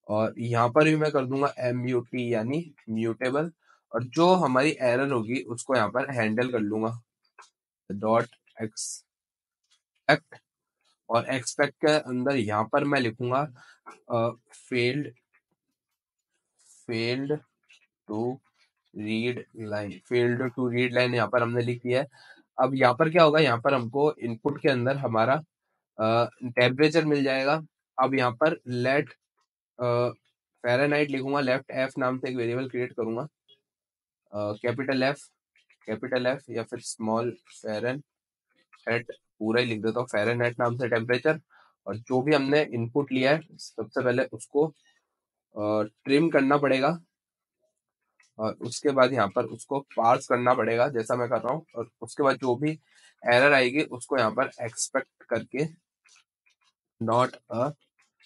और यहाँ पर भी मैं कर दूंगा MUT यानी म्यूटेबल, और जो हमारी एरर होगी उसको यहाँ पर हैंडल कर लूंगा डॉट एक्सपेक्ट, और एक्सपेक्ट के अंदर यहाँ पर मैं लिखूंगा failed failed to read line, failed to read line यहाँ पर हमने लिख दिया है। अब यहाँ पर क्या होगा, यहाँ पर हमको इनपुट के अंदर हमारा टेम्परेचर मिल जाएगा। अब यहाँ पर लेट फ़ारेनहाइट लिखूंगा, लेफ्ट एफ नाम से एक वेरिएबल क्रिएट करूंगा, कैपिटल एफ या फिर स्मॉल फ़ारेनहाइट, पूरा ही लिख देता हूँ फ़ारेनहाइट नाम से टेम्परेचर। और जो भी हमने इनपुट लिया है सबसे पहले उसको ट्रिम करना पड़ेगा, और उसके बाद यहाँ पर उसको पार्स करना पड़ेगा जैसा मैं कर रहा हूँ, और उसके बाद जो भी एरर आएगी उसको यहाँ पर एक्सपेक्ट करके not a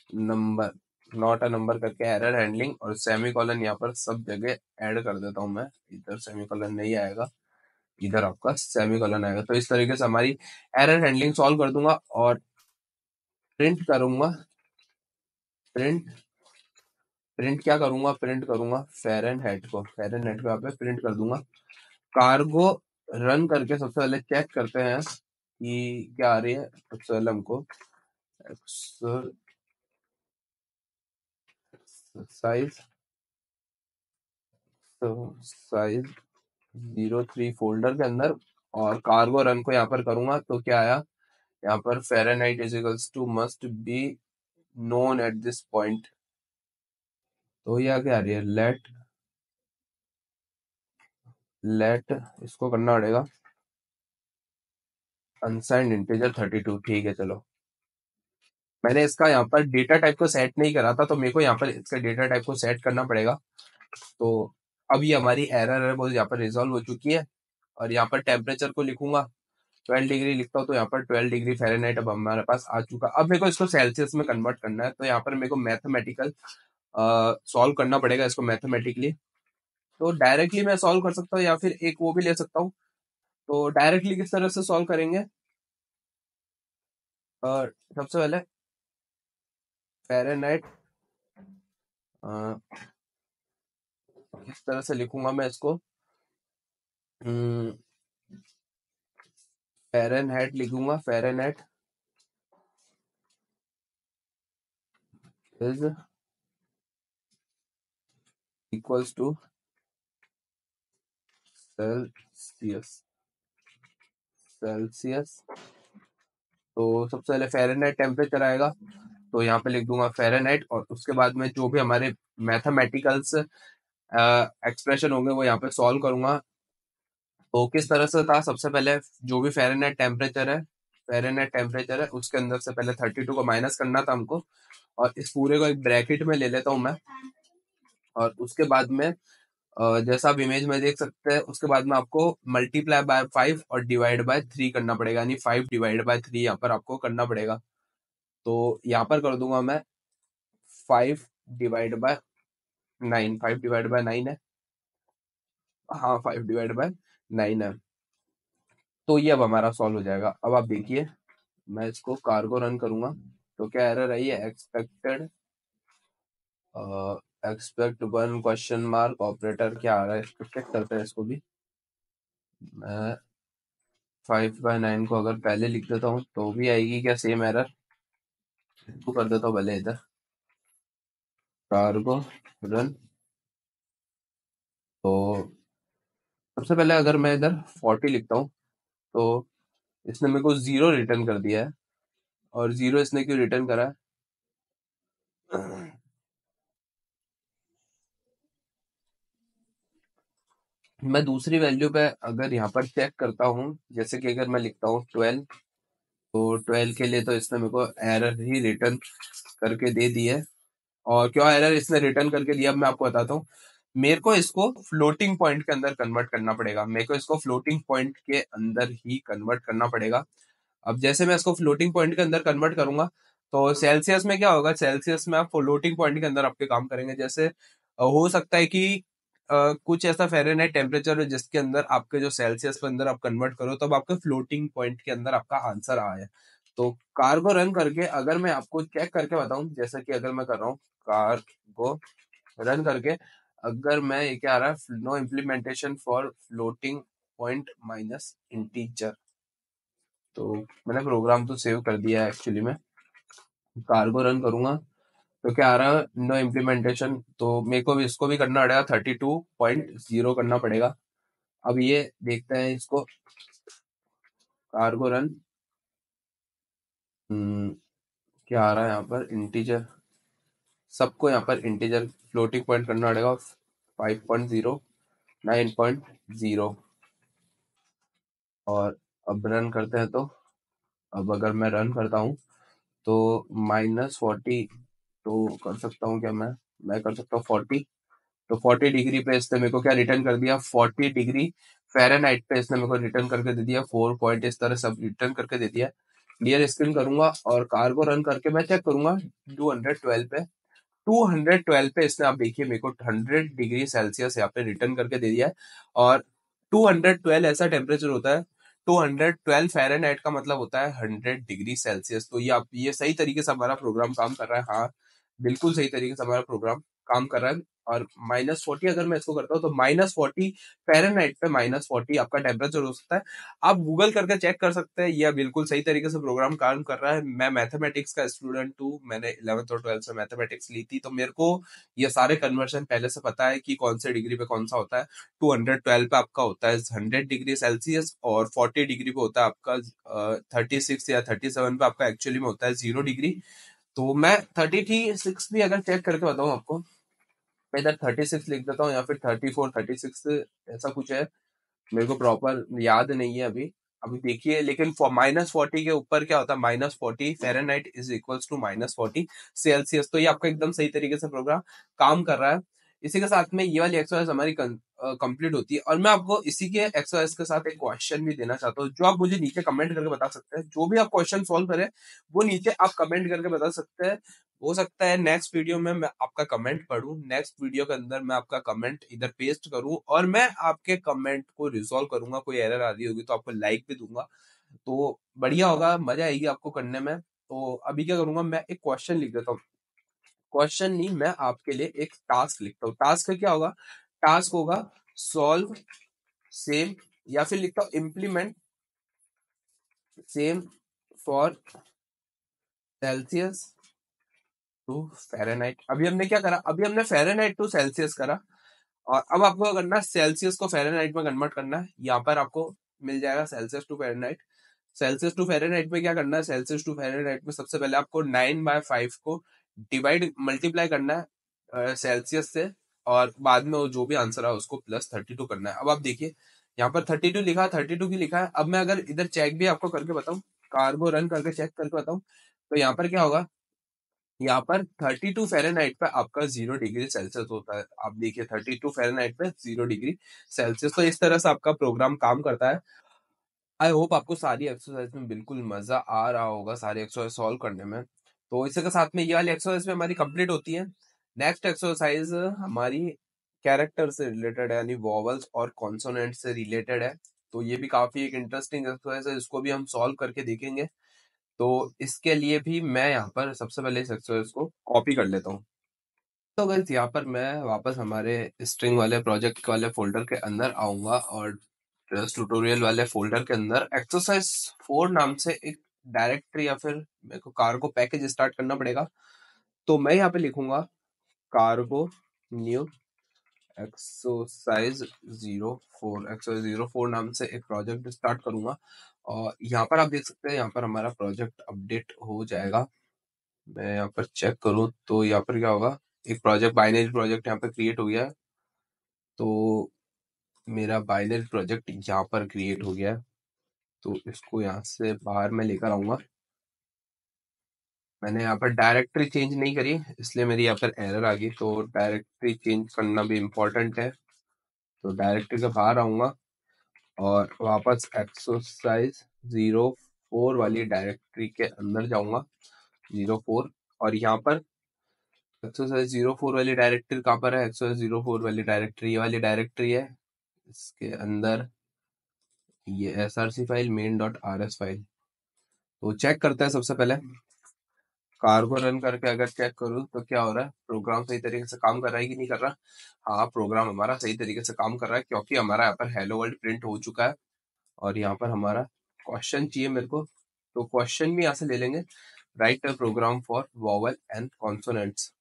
number, not a number करके एरर हैंडलिंग, और सेमीकोलन यहाँ पर सब जगह ऐड कर देता हूँ मैं, इधर सेमीकोलन नहीं आएगा, इधर आपका सेमीकोलन आएगा। तो इस तरीके से हमारी एरर हैंडलिंग सॉल्व कर दूंगा, और प्रिंट करूंगा, प्रिंट प्रिंट क्या करूंगा, प्रिंट करूंगा फ़ारेनहाइट को, फ़ारेनहाइट को यहाँ पे प्रिंट कर दूंगा। कार्गो रन करके सबसे पहले चेक करते हैं कि क्या आ रही है। सबसे पहले हमको साइज साइज 03 फोल्डर के अंदर, और कार्गो रन को यहाँ पर करूंगा तो क्या आया, यहाँ पर Fahrenheit is equals to must be known at this point. तो ये क्या आ रही है, लेट इसको करना पड़ेगा अनसाइंड इंटीजर 32। ठीक है, चलो मैंने इसका यहाँ पर डेटा टाइप को सेट नहीं करा था, तो मेरे को यहाँ पर इसका डेटा टाइप को सेट करना पड़ेगा। तो अब ये हमारी एरर है वो यहाँ पर रिजॉल्व हो चुकी है, और यहाँ पर टेम्परेचर को लिखूंगा 12 डिग्री लिखता हूँ, तो यहाँ पर 12 डिग्री फ़ारेनहाइट अब हमारे पास आ चुका। अब मेरे को इसको सेल्सियस में कन्वर्ट करना है, तो यहाँ पर मेरे को मैथमेटिकल सॉल्व करना पड़ेगा इसको मैथमेटिकली। तो डायरेक्टली मैं सॉल्व कर सकता हूँ या फिर एक वो भी ले सकता हूँ। तो डायरेक्टली किस तरह से सॉल्व करेंगे, सबसे पहले फ़ारेनहाइट किस तरह से लिखूंगा मैं इसको, फ़ारेनहाइट लिखूंगा, Fahrenheit is equals to Celsius, Celsius. तो सबसे पहले फ़ारेनहाइट टेम्परेचर आएगा, तो यहाँ पे लिख दूंगा फ़ारेनहाइट, और उसके बाद में जो भी हमारे मैथमेटिकल्स एक्सप्रेशन होंगे वो यहाँ पे सॉल्व करूंगा। तो किस तरह से था, सबसे पहले जो भी फ़ारेनहाइट टेम्परेचर है, फ़ारेनहाइट टेम्परेचर है उसके अंदर से पहले 32 को माइनस करना था हमको, और इस पूरे को एक ब्रैकेट में ले लेता हूँ मैं, और उसके बाद में जैसा आप इमेज में देख सकते हैं, उसके बाद में आपको मल्टीप्लाई बाय 5 और डिवाइड बाय 3 करना पड़ेगा, यानी 5 डिवाइड बाय 3 यहाँ पर आपको करना पड़ेगा। तो यहाँ पर कर दूंगा मैं 5 डिवाइड बाय 9, 5 डिवाइड बाय 9 है, हाँ 5 डिवाइड बाय 9 है। तो ये अब हमारा सॉल्व हो जाएगा। अब आप देखिए मैं इसको कार्गो रन करूंगा तो क्या एरर आई है, expected expect 1 question mark operator, क्या आ रहा है इसको चेक करते हैं इसको भी। मैं 5/9 को अगर पहले लिख देता हूँ तो भी आएगी क्या सेम एरर, तो कर देता हूँ पहले इधर कार्गो रन। तो सबसे पहले अगर मैं इधर 40 लिखता हूँ तो इसने मेरे को 0 रिटर्न कर दिया है, और 0 इसने क्यों रिटर्न करा है, मैं दूसरी वैल्यू पे अगर यहाँ पर चेक करता हूँ, जैसे कि अगर मैं लिखता हूँ 12, तो 12 के लिए तो इसने मेरे को एरर ही रिटर्न करके दे दी है। और क्यों एरर इसने रिटर्न करके दिया, अब मैं आपको बताता हूँ। मेरे को इसको फ्लोटिंग पॉइंट के अंदर कन्वर्ट करना पड़ेगा, मेरे को इसको फ्लोटिंग पॉइंट के अंदर ही कन्वर्ट करना पड़ेगा। अब जैसे मैं इसको फ्लोटिंग पॉइंट के अंदर कन्वर्ट करूंगा तो सेल्सियस में क्या होगा, सेल्सियस में आप फ्लोटिंग पॉइंट के अंदर आपके काम करेंगे। जैसे हो सकता है कि कुछ ऐसा फ़ारेनहाइट टेम्परेचर है जिसके अंदर आपके जो सेल्सियस के अंदर आप कन्वर्ट करो तब आपके फ्लोटिंग पॉइंट के अंदर आपका आंसर आया है। तो कार को रन करके अगर मैं आपको चेक करके बताऊं, जैसा कि अगर मैं कर रहा हूँ कार को रन करके, अगर मैं ये क्या आ रहा है, no implementation for floating point minus integer, तो मैंने प्रोग्राम तो सेव कर दिया है एक्चुअली। में कार को रन करूंगा तो क्या आ रहा है, नो इम्प्लीमेंटेशन, तो मेरे को भी इसको भी करना पड़ेगा, 32.0 करना पड़ेगा। अब ये देखते हैं इसको, कार को रन, क्या आ रहा है यहाँ पर, इंटीजर, सबको यहाँ पर इंटीजर फ्लोटिंग पॉइंट करना पड़ेगा, 5.0, 9.0। और अब रन करते हैं, तो अब अगर मैं रन करता हूँ तो -40, तो कर सकता हूँ क्या मैं कर सकता हूँ 40, तो 40 डिग्री पे इसने मेरे को क्या रिटर्न कर दिया, 40 डिग्री फ़ारेनहाइट पे इसने मेरे को रिटर्न करके दे दिया, 4 पॉइंट इस तरह सब रिटर्न करके दे दिया। क्लियर स्क्रीन करूंगा और कार को रन करके मैं चेक करूंगा 212 पे, 212 पे इसने, आप देखिए मेरे को 100 डिग्री सेल्सियस यहाँ पे रिटर्न करके दे दिया है। और 212 ऐसा टेम्परेचर होता है, 212 फ़ारेनहाइट का मतलब होता है 100 डिग्री सेल्सियस। तो ये आप, ये सही तरीके से हमारा प्रोग्राम काम कर रहा है, हाँ बिल्कुल सही तरीके से हमारा प्रोग्राम काम कर रहा है। और -40 अगर मैं इसको करता हूँ तो -40 फ़ारेनहाइट पे -40 आपका टेम्परेचर हो सकता है। आप गूगल करके चेक कर सकते हैं, यह बिल्कुल सही तरीके से प्रोग्राम काम कर रहा है। मैं मैथमेटिक्स का स्टूडेंट हूँ, मैंने 11th और 12th में मैथमेटिक्स ली थी, तो मेरे को ये सारे कन्वर्शन पहले से पता है कि कौन से डिग्री पे कौन सा होता है। 212 पे आपका होता है 100 डिग्री सेल्सियस, और 40 डिग्री पे होता है आपका 36 या 37 पे आपका एक्चुअली में होता है 0 डिग्री। तो मैं 36 भी अगर चेक करके बताऊँ आपको, मैं इधर 36 लिख देता हूँ या फिर 34, 36 ऐसा कुछ है, मेरे को प्रॉपर याद नहीं है अभी। अभी देखिए, लेकिन -40 के ऊपर क्या होता है, -40 Fahrenheit is equals to -40 Celsius. तो ये आपका एकदम सही तरीके से प्रोग्राम काम कर रहा है। इसी के साथ में ये वाली एक्सरसाइज हमारी कंप्लीट होती है। और मैं आपको इसी के एक्सरसाइज के साथ एक क्वेश्चन भी देना चाहता हूँ, जो आप मुझे नीचे कमेंट करके बता सकते हैं। जो भी आप क्वेश्चन सॉल्व करें वो नीचे आप कमेंट करके बता सकते हैं। हो सकता है नेक्स्ट वीडियो में मैं आपका कमेंट पढूं, नेक्स्ट वीडियो के अंदर मैं आपका कमेंट इधर पेस्ट करूं और मैं आपके कमेंट को रिजॉल्व करूंगा। कोई एरर आ रही होगी तो आपको लाइक भी दूंगा, तो बढ़िया होगा, मजा आएगी आपको करने में। तो अभी क्या करूंगा, मैं एक क्वेश्चन लिख देता हूँ, क्वेश्चन नहीं, मैं आपके लिए एक टास्क लिखता हूँ। टास्क का क्या होगा, टास्क होगा सॉल्व सेम, या फिर लिखता हूँ implement same for Celsius to Fahrenheit. अभी हमने क्या करा, अभी हमने फ़ारेनहाइट टू सेल्सियस करा, और अब आपको क्या करना है, सेल्सियस को फ़ारेनहाइट में कन्वर्ट करना है। यहाँ पर आपको मिल जाएगा Celsius to Fahrenheit. Celsius to Fahrenheit में क्या करना है, सेल्सियस टू फ़ारेनहाइट में सबसे पहले आपको 9/5 को डिवाइड मल्टीप्लाई करना है सेल्सियस से, और बाद में वो जो भी आंसर है उसको +32 करना है। अब आप देखिए यहाँ पर 32 लिखा, 32 की लिखा है। अब मैं अगर इधर चेक भी आपको करके बताऊं, कार्गो रन करके चेक करके बताऊं, तो यहाँ पर क्या होगा, यहाँ पर 32 फ़ारेनहाइट पे आपका 0 डिग्री सेल्सियस होता है। आप देखिए 32 फ़ारेनहाइट पे 0 डिग्री सेल्सियस। तो इस तरह से आपका प्रोग्राम काम करता है। आई होप आपको सारी एक्सरसाइज में बिल्कुल मजा आ रहा होगा, सारी एक्सरसाइज सॉल्व करने में। तो इसी के साथ में ये वाली एक्सरसाइज में हमारी कंप्लीट होती है। नेक्स्ट एक्सरसाइज हमारी कैरेक्टर से रिलेटेड है, यानी वॉवल्स और कॉन्सोनेंट से रिलेटेड है। तो ये भी काफी एक इंटरेस्टिंग एक्सरसाइज है, इसको भी हम सॉल्व करके देखेंगे। तो इसके लिए भी मैं यहाँ पर सबसे पहले इस एक्सरसाइज को कॉपी कर लेता हूँ। तो गाइस यहाँ पर मैं वापस हमारे स्ट्रिंग वाले प्रोजेक्ट वाले फोल्डर के अंदर आऊंगा, और ट्रेस ट्यूटोरियल वाले फोल्डर के अंदर एक्सरसाइज 4 नाम से एक डायरेक्टरी, या फिर मेरे को कार्गो पैकेज स्टार्ट करना पड़ेगा। तो मैं यहाँ पे लिखूंगा कार्गो न्यू एक्सरसाइज 04, एक्सरसाइज 04 नाम से एक प्रोजेक्ट स्टार्ट करूंगा। और यहाँ पर आप देख सकते हैं, यहाँ पर हमारा प्रोजेक्ट अपडेट हो जाएगा। मैं यहाँ पर चेक करूँ तो यहाँ पर क्या होगा, एक प्रोजेक्ट, बाइनरी प्रोजेक्ट यहाँ पर क्रिएट हो गया है। तो मेरा बाइनरी प्रोजेक्ट यहाँ पर क्रिएट हो गया है, तो इसको यहाँ से बाहर मैं लेकर आऊंगा। मैंने यहाँ पर डायरेक्टरी चेंज नहीं करी, इसलिए मेरी यहाँ पर एरर आ गई। तो डायरेक्टरी चेंज करना भी इम्पोर्टेंट है। तो डायरेक्टरी के बाहर आऊंगा और वापस एक्सरसाइज 04 वाली डायरेक्टरी के अंदर जाऊंगा, 04। और यहाँ पर एक्सरसाइज 04 वाली डायरेक्टरी कहाँ पर है? एक्सरसाइज 04 वाली डायरेक्टरी, ये वाली डायरेक्टरी है। इसके अंदर ये src फाइल main.rs फाइल, तो चेक करते हैं सबसे पहले। कार को रन करके अगर चेक करूँ तो क्या हो रहा है, प्रोग्राम सही तरीके से काम कर रहा है कि नहीं कर रहा। हाँ, प्रोग्राम हमारा सही तरीके से काम कर रहा है, क्योंकि हमारा यहाँ पर हेलो वर्ल्ड प्रिंट हो चुका है। और यहाँ पर हमारा क्वेश्चन चाहिए मेरे को, तो क्वेश्चन भी यहाँ से ले लेंगे। Write a program for vowel and consonants,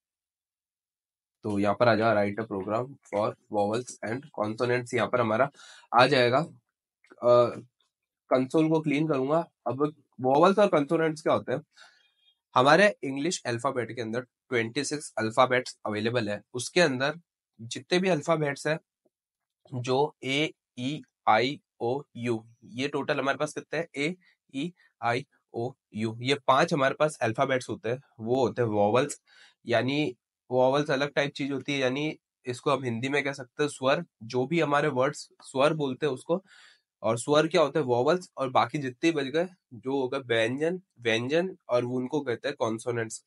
तो यहाँ पर आ जाएगा write a program for vowels and consonants, यहाँ पर हमारा आ जाएगा। कंसोल को क्लीन करूंगा। अब वॉवल्स और कंसोनेंट्स क्या होते हैं, हमारे इंग्लिश अल्फाबेट के अंदर 26 अल्फाबेट्स अवेलेबल है। उसके अंदर जितने भी अल्फाबेट्स है, जो A E I O U, ये टोटल हमारे पास कितने हैं, A E I O U, ये 5 हमारे पास अल्फाबेट्स होते हैं, वो होते हैं वॉवल्स। यानी वॉवल्स अलग टाइप चीज होती है, यानी इसको हम हिंदी में कह सकते हैं स्वर। जो भी हमारे वर्ड्स स्वर बोलते हैं उसको, और स्वर क्या होता है, वॉवल्स। और बाकी जितने बच गए जो होगा व्यंजन, व्यंजन, और वो उनको कहते हैं कॉन्सोनेंट्स।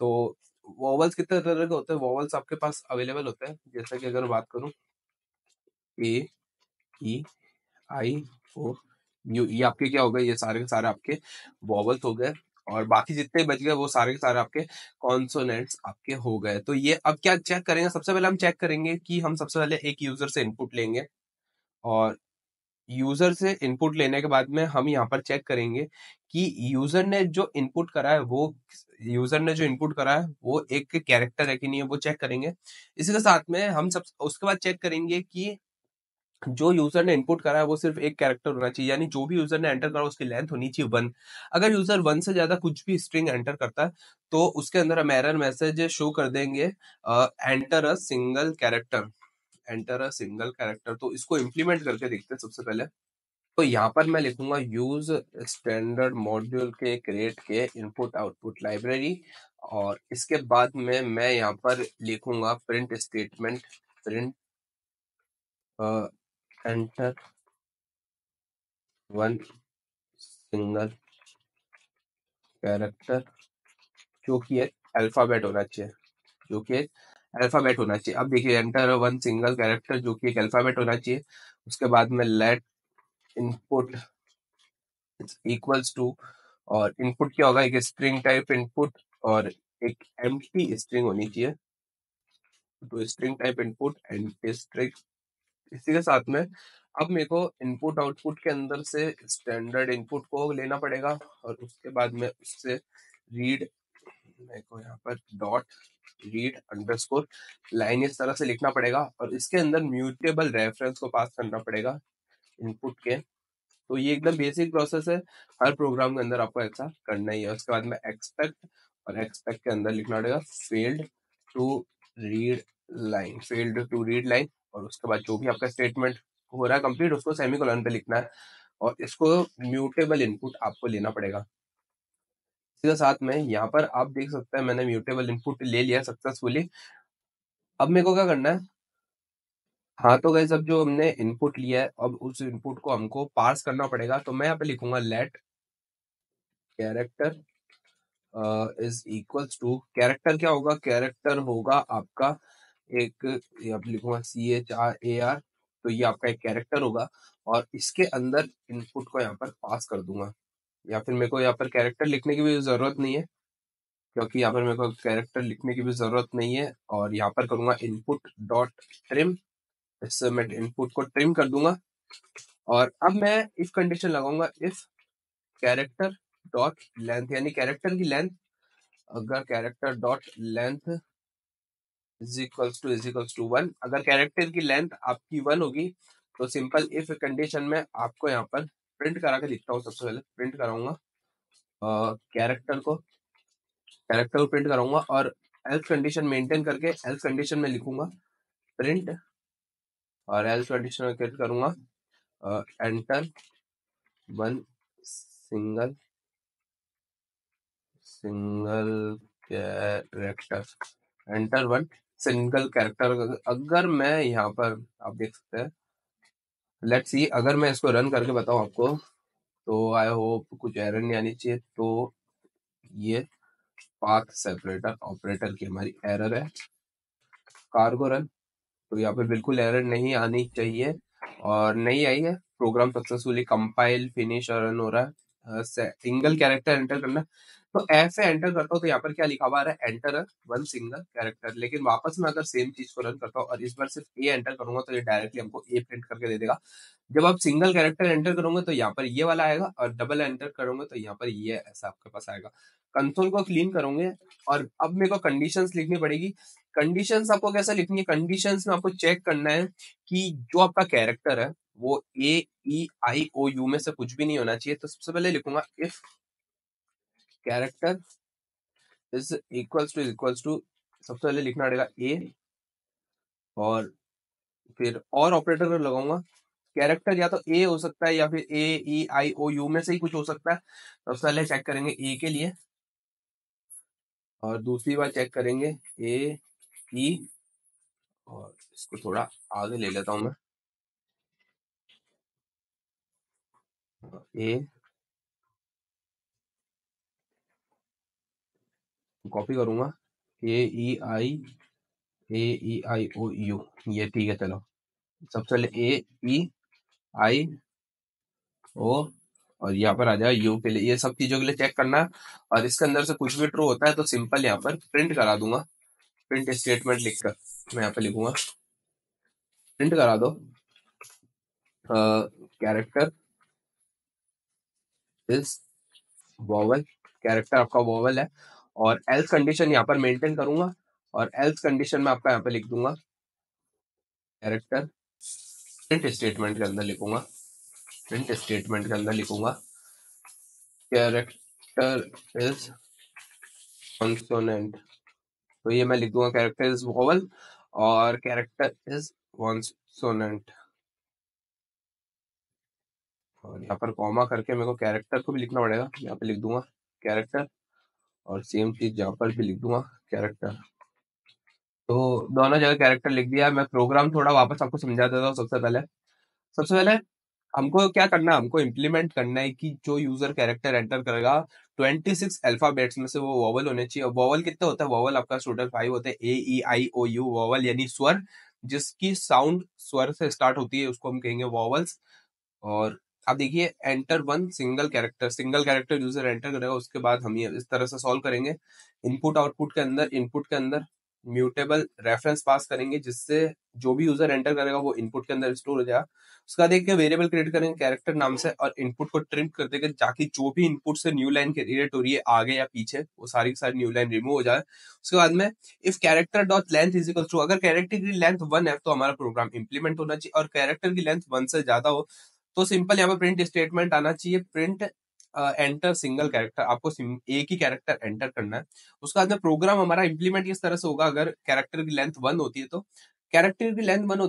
तो वॉवल्स कितने तरह के होते हैं, वॉवल्स आपके पास अवेलेबल होते हैं, जैसे कि अगर बात करूं, A E I O U, ये आपके क्या हो गए, ये सारे के सारे आपके वॉवल्स हो गए। और बाकी जितने बच गए वो सारे के सारे आपके कॉन्सोनेंट्स आपके हो गए। तो ये अब क्या चेक करेंगे, सबसे पहले हम चेक करेंगे कि हम सबसे पहले एक यूजर से इनपुट लेंगे, और यूजर से इनपुट लेने के बाद में हम यहाँ पर चेक करेंगे कि यूजर ने जो इनपुट करा है वो एक कैरेक्टर है कि नहीं है, वो चेक करेंगे। इसके साथ में हम सब उसके बाद चेक करेंगे कि जो यूजर ने इनपुट करा है वो सिर्फ एक कैरेक्टर होना चाहिए, यानी जो भी यूजर ने एंटर करा उसकी लेंथ होनी चाहिए 1। अगर यूजर 1 से ज्यादा कुछ भी स्ट्रिंग एंटर करता है तो उसके अंदर हम एरर मैसेज शो कर देंगे, enter a single character, enter a single character. तो इसको इम्प्लीमेंट करके देखते हैं सबसे पहले। तो यहाँ पर मैं लिखूंगा यूज स्टैंडर्ड मॉड्यूल के क्रिएट के इनपुट आउटपुट लाइब्रेरी, और इसके बाद में मैं यहाँ पर लिखूंगा print statement, print enter one single character, जो कि एक अल्फाबेट होना चाहिए, जो कि एक अल्फाबेट होना चाहिए। अब देखिए, एंटर वन सिंगल कैरेक्टर जो कि एक अल्फाबेट होना चाहिए। उसके बाद में लेट इनपुट इक्वल्स टू, और इनपुट क्या होगा, एक स्ट्रिंग टाइप इनपुट और एक एम्प्टी स्ट्रिंग होनी चाहिए। तो string type input and string, इसी के साथ में अब मेरे को इनपुट आउटपुट के अंदर से स्टैंडर्ड इनपुट को लेना पड़ेगा, और उसके बाद में उससे रीड, मेरे को यहाँ पर डॉट रीड अंडरस्कोर लाइन इस तरह से लिखना पड़ेगा, और इसके अंदर म्यूटेबल रेफरेंस को पास करना पड़ेगा इनपुट के। तो ये एकदम बेसिक प्रोसेस है, हर प्रोग्राम के अंदर आपको ऐसा करना ही है। उसके बाद में एक्सपेक्ट, और एक्सपेक्ट के अंदर लिखना पड़ेगा failed to read line, failed to read line. और उसके बाद जो भी आपका स्टेटमेंट हो रहा है कंप्लीट, उसको सेमीकोलन पे लिखना है, और इसको म्यूटेबल इनपुट आपको लेना पड़ेगा। इसके साथ में यहाँ पर आप देख सकते हैं मैंने म्यूटेबल इनपुट ले लिया सक्सेसफुली। अब मेरे को क्या करना है, हाँ तो गाइस, अब जो हमने इनपुट लिया है, अब उस इनपुट को हमको पार्स करना पड़ेगा। तो मैं यहाँ पे लिखूंगा let character is equals to, character क्या होगा, कैरेक्टर होगा आपका एक, यहाँ पे लिखूंगा CHRAR, तो ये आपका एक कैरेक्टर होगा, और इसके अंदर इनपुट को यहाँ पर पास कर दूंगा। या फिर मेरे को यहाँ पर कैरेक्टर लिखने की भी जरूरत नहीं है, क्योंकि यहाँ पर मेरे को कैरेक्टर लिखने की भी जरूरत नहीं है। और यहाँ पर करूंगा इनपुट डॉट ट्रिम, इससे मैं इनपुट को ट्रिम कर दूंगा। और अब मैं इफ कंडीशन लगाऊंगा, इफ कैरेक्टर डॉट लेंथ, यानी कैरेक्टर की लेंथ, अगर character dot length is equals to 1, अगर कैरेक्टर की लेंथ आपकी 1 होगी, तो सिंपल इफ कंडीशन में आपको यहाँ पर प्रिंट करा के दिखता हूँ। सबसे पहले प्रिंट कराऊंगा कैरेक्टर को प्रिंट कराऊंगा, और एल्स कंडीशन मेंटेन करके एल्स कंडीशन में लिखूंगा प्रिंट, और एल्स कंडीशन में क्या करूंगा, enter one single character, enter one single character. अगर मैं यहाँ पर, आप देख सकते हैं, लेट्स सी, अगर मैं इसको रन करके बताऊं आपको, तो आई होप कुछ एरर नहीं आनी चाहिए। तो ये पाथ सेपरेटर ऑपरेटर की हमारी एरर है। कार्गो रन, तो यहाँ पे बिल्कुल एरर नहीं आनी चाहिए और नहीं आई है। प्रोग्राम सक्सेसफुली कंपाइल फिनिश और रन हो रहा है। सिंगल कैरेक्टर एंटर करना है, तो ऐसे एंटर करता हूँ तो यहाँ पर क्या लिखा हुआ है, एंटर वन सिंगल कैरेक्टर। लेकिन वापस मैं अगर सेम चीज को रन करता हूँ और इस बार सिर्फ ए एंटर करूंगा तो ये डायरेक्टली हमको ए प्रिंट करके दे देगा। जब आप सिंगल कैरेक्टर एंटर करोगे तो यहाँ पर ये वाला आएगा और डबल एंटर करोगे तो यहाँ पर ये ऐसा आपके पास आएगा। कंसोल को क्लीन करोगे और अब मेरे को कंडीशंस लिखनी पड़ेगी। कंडीशंस आपको कैसे लिखनी है, कंडीशंस में आपको चेक करना है कि जो आपका कैरेक्टर है वो AEIOU में से कुछ भी नहीं होना चाहिए। तो सबसे पहले लिखूंगा if character is equals to सबसे पहले लिखना पड़ेगा ए, और फिर और ऑपरेटर लगाऊंगा। कैरेक्टर या तो ए हो सकता है या फिर AEIOU में से ही कुछ हो सकता है। तो सबसे पहले चेक करेंगे ए के लिए और दूसरी बार चेक करेंगे AE, और इसको थोड़ा आगे ले लेता हूं मैं, ए कॉपी करूंगा AEIOU, ये ठीक है। चलो सबसे पहले AEIO और यहाँ पर आ जाए यू के लिए, ये सब चीजों के लिए चेक करना है। और इसके अंदर से कुछ भी ट्रू होता है तो सिंपल यहाँ पर प्रिंट करा दूंगा। प्रिंट स्टेटमेंट लिखकर मैं यहाँ पे लिखूंगा प्रिंट करा दो कैरेक्टर इज वोवल। कैरेक्टर आपका वोवल है और एल्स कंडीशन यहाँ पर मेंटेन करूंगा और एल्स कंडीशन में आपका यहाँ पे लिख दूंगा कैरेक्टर। प्रिंट स्टेटमेंट के अंदर लिखूंगा कैरेक्टर इज कॉन्सोनेंट। तो ये मैं लिख दूंगा कैरेक्टर इज वोवल और कैरेक्टर इज कॉन्सोनेंट, और यहाँ पर कॉमा करके मेरे को कैरेक्टर को भी लिखना पड़ेगा। यहाँ पे लिख दूंगा कैरेक्टर और सेम चीज यहाँ पर भी लिख दूंगा कैरेक्टर। तो दोनों जगह कैरेक्टर लिख दिया। मैं प्रोग्राम थोड़ा वापस आपको समझा देता हूँ। सबसे पहले हमको क्या करना है, हमको इम्प्लीमेंट करना है कि जो यूजर कैरेक्टर एंटर करेगा 26 अल्फाबेट्स में से वो वोवल होने चाहिए। और वोवल कितने होता है, वोवल आपका टोटल 5 होते हैं। AEIOU वोवल यानी स्वर, जिसकी साउंड स्वर से स्टार्ट होती है उसको हम कहेंगे वोवल्स। और आप देखिए enter one single character user enter करेगा, उसके बाद हम ये इस तरह से सॉल्व करेंगे। इनपुट के अंदर म्यूटेबल रेफरेंस पास करेंगे, जिससे जो भी यूजर एंटर करेगा वो इनपुट के अंदर स्टोर हो जाएगा। उसका देख के वेरिएबल क्रिएट करेंगे कैरेक्टर नाम से और इनपुट को ट्रिम कर देंगे ताकि जो भी इनपुट से न्यू लाइन क्रिएट हो रही है आगे या पीछे वो सारी की सारी न्यू लाइन रिमूव हो जाए। उसके बाद में if character dot length is equal to, अगर कैरेक्टर की लेंथ 1 है तो हमारा प्रोग्राम इंप्लीमेंट होना चाहिए, और कैरेक्टर की लेंथ 1 से ज्यादा हो तो सिंपल यहाँ पे प्रिंट स्टेटमेंट आना चाहिए, प्रिंट एंटर सिंगल कैरेक्टर। आपको एक ही कैरेक्टर एंटर करना है। उसके बाद में प्रोग्राम हमारा इंप्लीमेंट इस तरह से होगा, अगर कैरेक्टर की लेंथ 1 होती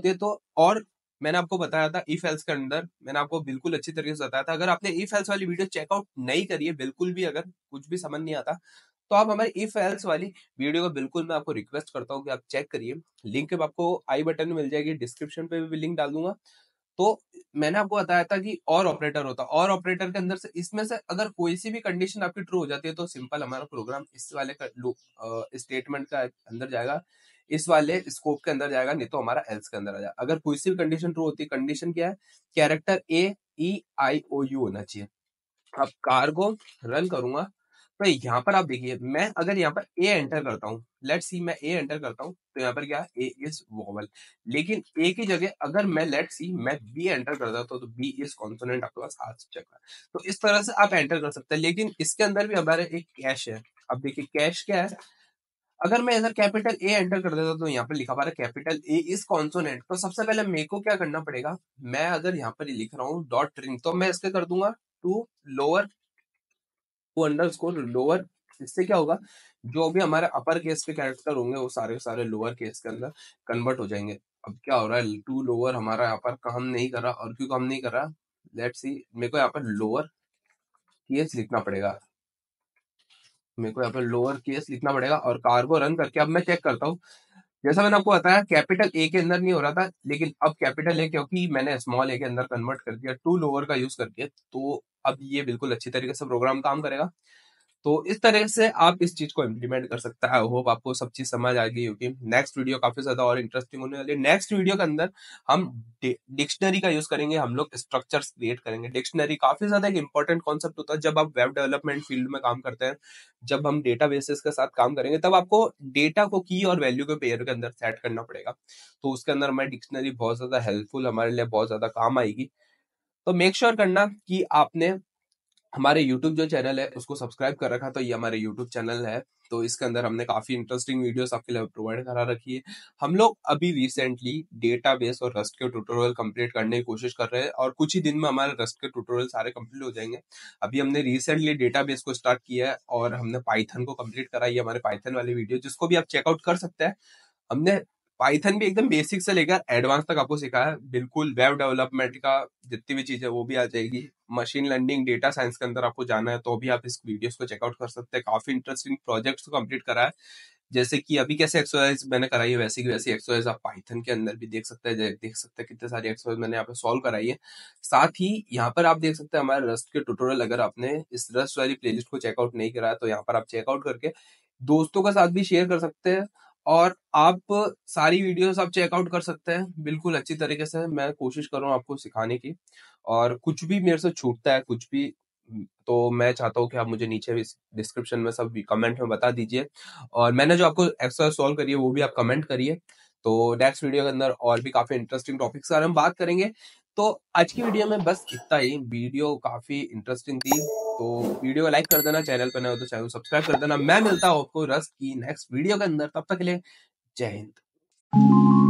है तो और मैंने आपको बताया था इफ एल्स के अंदर, मैंने आपको बिल्कुल अच्छी तरीके से बताया था। अगर आपने इफ एल्स वाली वीडियो चेकआउट नहीं करी है बिल्कुल भी, अगर कुछ भी समझ नहीं आता तो आप हमारी इफ एल्स वाली वीडियो को बिल्कुल मैं आपको रिक्वेस्ट करता हूँ कि आप चेक करिए। लिंक आपको आई बटन में मिल जाएगी, डिस्क्रिप्शन पे भी लिंक डाल दूंगा। तो मैंने आपको बताया था कि और ऑपरेटर होता है, और ऑपरेटर के अंदर से इसमें से अगर कोई सी भी कंडीशन आपकी ट्रू हो जाती है तो सिंपल हमारा प्रोग्राम इस वाले स्टेटमेंट का अंदर जाएगा, इस वाले स्कोप के अंदर जाएगा, नहीं तो हमारा एल्स के अंदर आ जाएगा। अगर कोई सी भी कंडीशन ट्रू होती है, कंडीशन क्या है, कैरेक्टर AEIOU होना चाहिए। अब कार्गो रन करूंगा तो यहाँ पर आप देखिए, मैं अगर यहाँ पर ए एंटर करता हूँ, लेट्स सी मैं ए एंटर करता हूँ तो यहाँ पर क्या है, ए इज वोवल। लेकिन ए की जगह अगर मैं लेट्स सी मैं बी एंटर करता हूँ तो बी इज कॉन्सोनेंट आपके पास आ चुका है। तो इस तरह से आप एंटर कर सकते हैं। लेकिन इसके अंदर भी हमारे एक कैश है। अब देखिए कैश क्या है, अगर मैं इधर कैपिटल ए एंटर कर देता तो यहाँ पर लिखा हुआ है कैपिटल ए इज कॉन्सोनेंट। तो सबसे पहले मेरे को क्या करना पड़ेगा, मैं अगर यहाँ पर लिख रहा हूँ डॉट ट्रिम तो मैं इसके कर दूंगा to lower to underscore lower. इससे क्या होगा, जो भी हमारे अपर केस के कैरेक्टर होंगे वो सारे के सारे लोअर केस के अंदर कन्वर्ट हो जाएंगे। अब क्या हो रहा है, टू लोअर हमारा यहाँ पर काम नहीं कर रहा, और क्यों काम नहीं कर रहा, लेट्स सी मेरे को यहाँ पर लोअर केस लिखना पड़ेगा। और कार्गो रन करके अब मैं चेक करता हूँ। जैसा मैंने आपको बताया कैपिटल ए के अंदर नहीं हो रहा था, लेकिन अब कैपिटल ए क्योंकि मैंने स्मॉल ए के अंदर कन्वर्ट कर दिया टू लोअर का यूज करके, तो अब ये बिल्कुल अच्छी तरीके से प्रोग्राम काम करेगा। तो इस तरह से आप इस चीज को इम्प्लीमेंट कर सकते हैं। आई होप आपको सब चीज समझ आ गई होगी। नेक्स्ट वीडियो काफी ज्यादा और इंटरेस्टिंग होने वाली है। नेक्स्ट वीडियो के अंदर हम डिक्शनरी का यूज करेंगे, हम लोग स्ट्रक्चर्स क्रिएट करेंगे। डिक्शनरी काफी ज्यादा एक इंपॉर्टेंट कॉन्सेप्ट होता है जब आप वेब डेवलपमेंट फील्ड में काम करते हैं। जब हम डेटा बेसिस के साथ काम करेंगे तब आपको डेटा को की और वैल्यू के पेयर के अंदर सेट करना पड़ेगा। तो उसके अंदर हमारी डिक्शनरी बहुत ज्यादा हेल्पफुल, हमारे लिए बहुत ज्यादा काम आएगी। तो मेक श्योर करना कि आपने हमारे YouTube जो चैनल है उसको सब्सक्राइब कर रखा। तो ये हमारे YouTube चैनल है, तो इसके अंदर हमने काफी इंटरेस्टिंग वीडियोस आपके लिए प्रोवाइड करा रखी है। हम लोग अभी रिसेंटली डेटाबेस और रस्ट के ट्यूटोरियल कंप्लीट करने की कोशिश कर रहे हैं और कुछ ही दिन में हमारे रस्ट के ट्यूटोरियल सारे कंप्लीट हो जाएंगे। अभी हमने रिसेंटली डेटाबेस को स्टार्ट किया है और हमने पाइथन को कंप्लीट करा। ये हमारे पाइथन वाली वीडियो जिसको भी आप चेकआउट कर सकते हैं। हमने पाइथन भी एकदम बेसिक से लेकर एडवांस तक आपको सिखाया है। बिल्कुल वेब डेवलपमेंट का जितनी भी चीज है वो भी आ जाएगी। मशीन लर्निंग, डेटा साइंस के अंदर आपको जाना है तो भी आप इस वीडियोस को चेकआउट कर सकते हैं। काफी इंटरेस्टिंग प्रोजेक्ट्स को कंप्लीट करा है। जैसे कि अभी कैसे एक्सरसाइज मैंने कराई है वैसी की वैसी एक्सरसाइज आप पाइथन के अंदर भी देख सकते हैं। देख सकते हैं कितने सारी एक्सरसाइज मैंने यहाँ पे सॉल्व कराई है। साथ ही यहाँ पर आप देख सकते हैं हमारे रस्ट के ट्यूटोरियल। अगर आपने इस रस्ट वाली प्लेलिस्ट को चेकआउट नहीं करा है तो यहाँ पर आप चेकआउट करके दोस्तों के साथ भी शेयर कर सकते हैं और आप सारी वीडियोस आप चेकआउट कर सकते हैं बिल्कुल अच्छी तरीके से। मैं कोशिश कर रहा हूँ आपको सिखाने की, और कुछ भी मेरे से छूटता है कुछ भी तो मैं चाहता हूँ कि आप मुझे नीचे भी डिस्क्रिप्शन में सब कमेंट में बता दीजिए। और मैंने जो आपको एक्सरसाइज सॉल्व करी है वो भी आप कमेंट करिए। तो नेक्स्ट वीडियो के अंदर और भी काफी इंटरेस्टिंग टॉपिक्स पर हम बात करेंगे। तो आज की वीडियो में बस इतना ही। वीडियो काफी इंटरेस्टिंग थी तो वीडियो को लाइक कर देना, चैनल पर नए हो तो चैनल को सब्सक्राइब कर देना। मैं मिलता हूँ आपको रस्ट की नेक्स्ट वीडियो के अंदर, तब तक के लिए जय हिंद।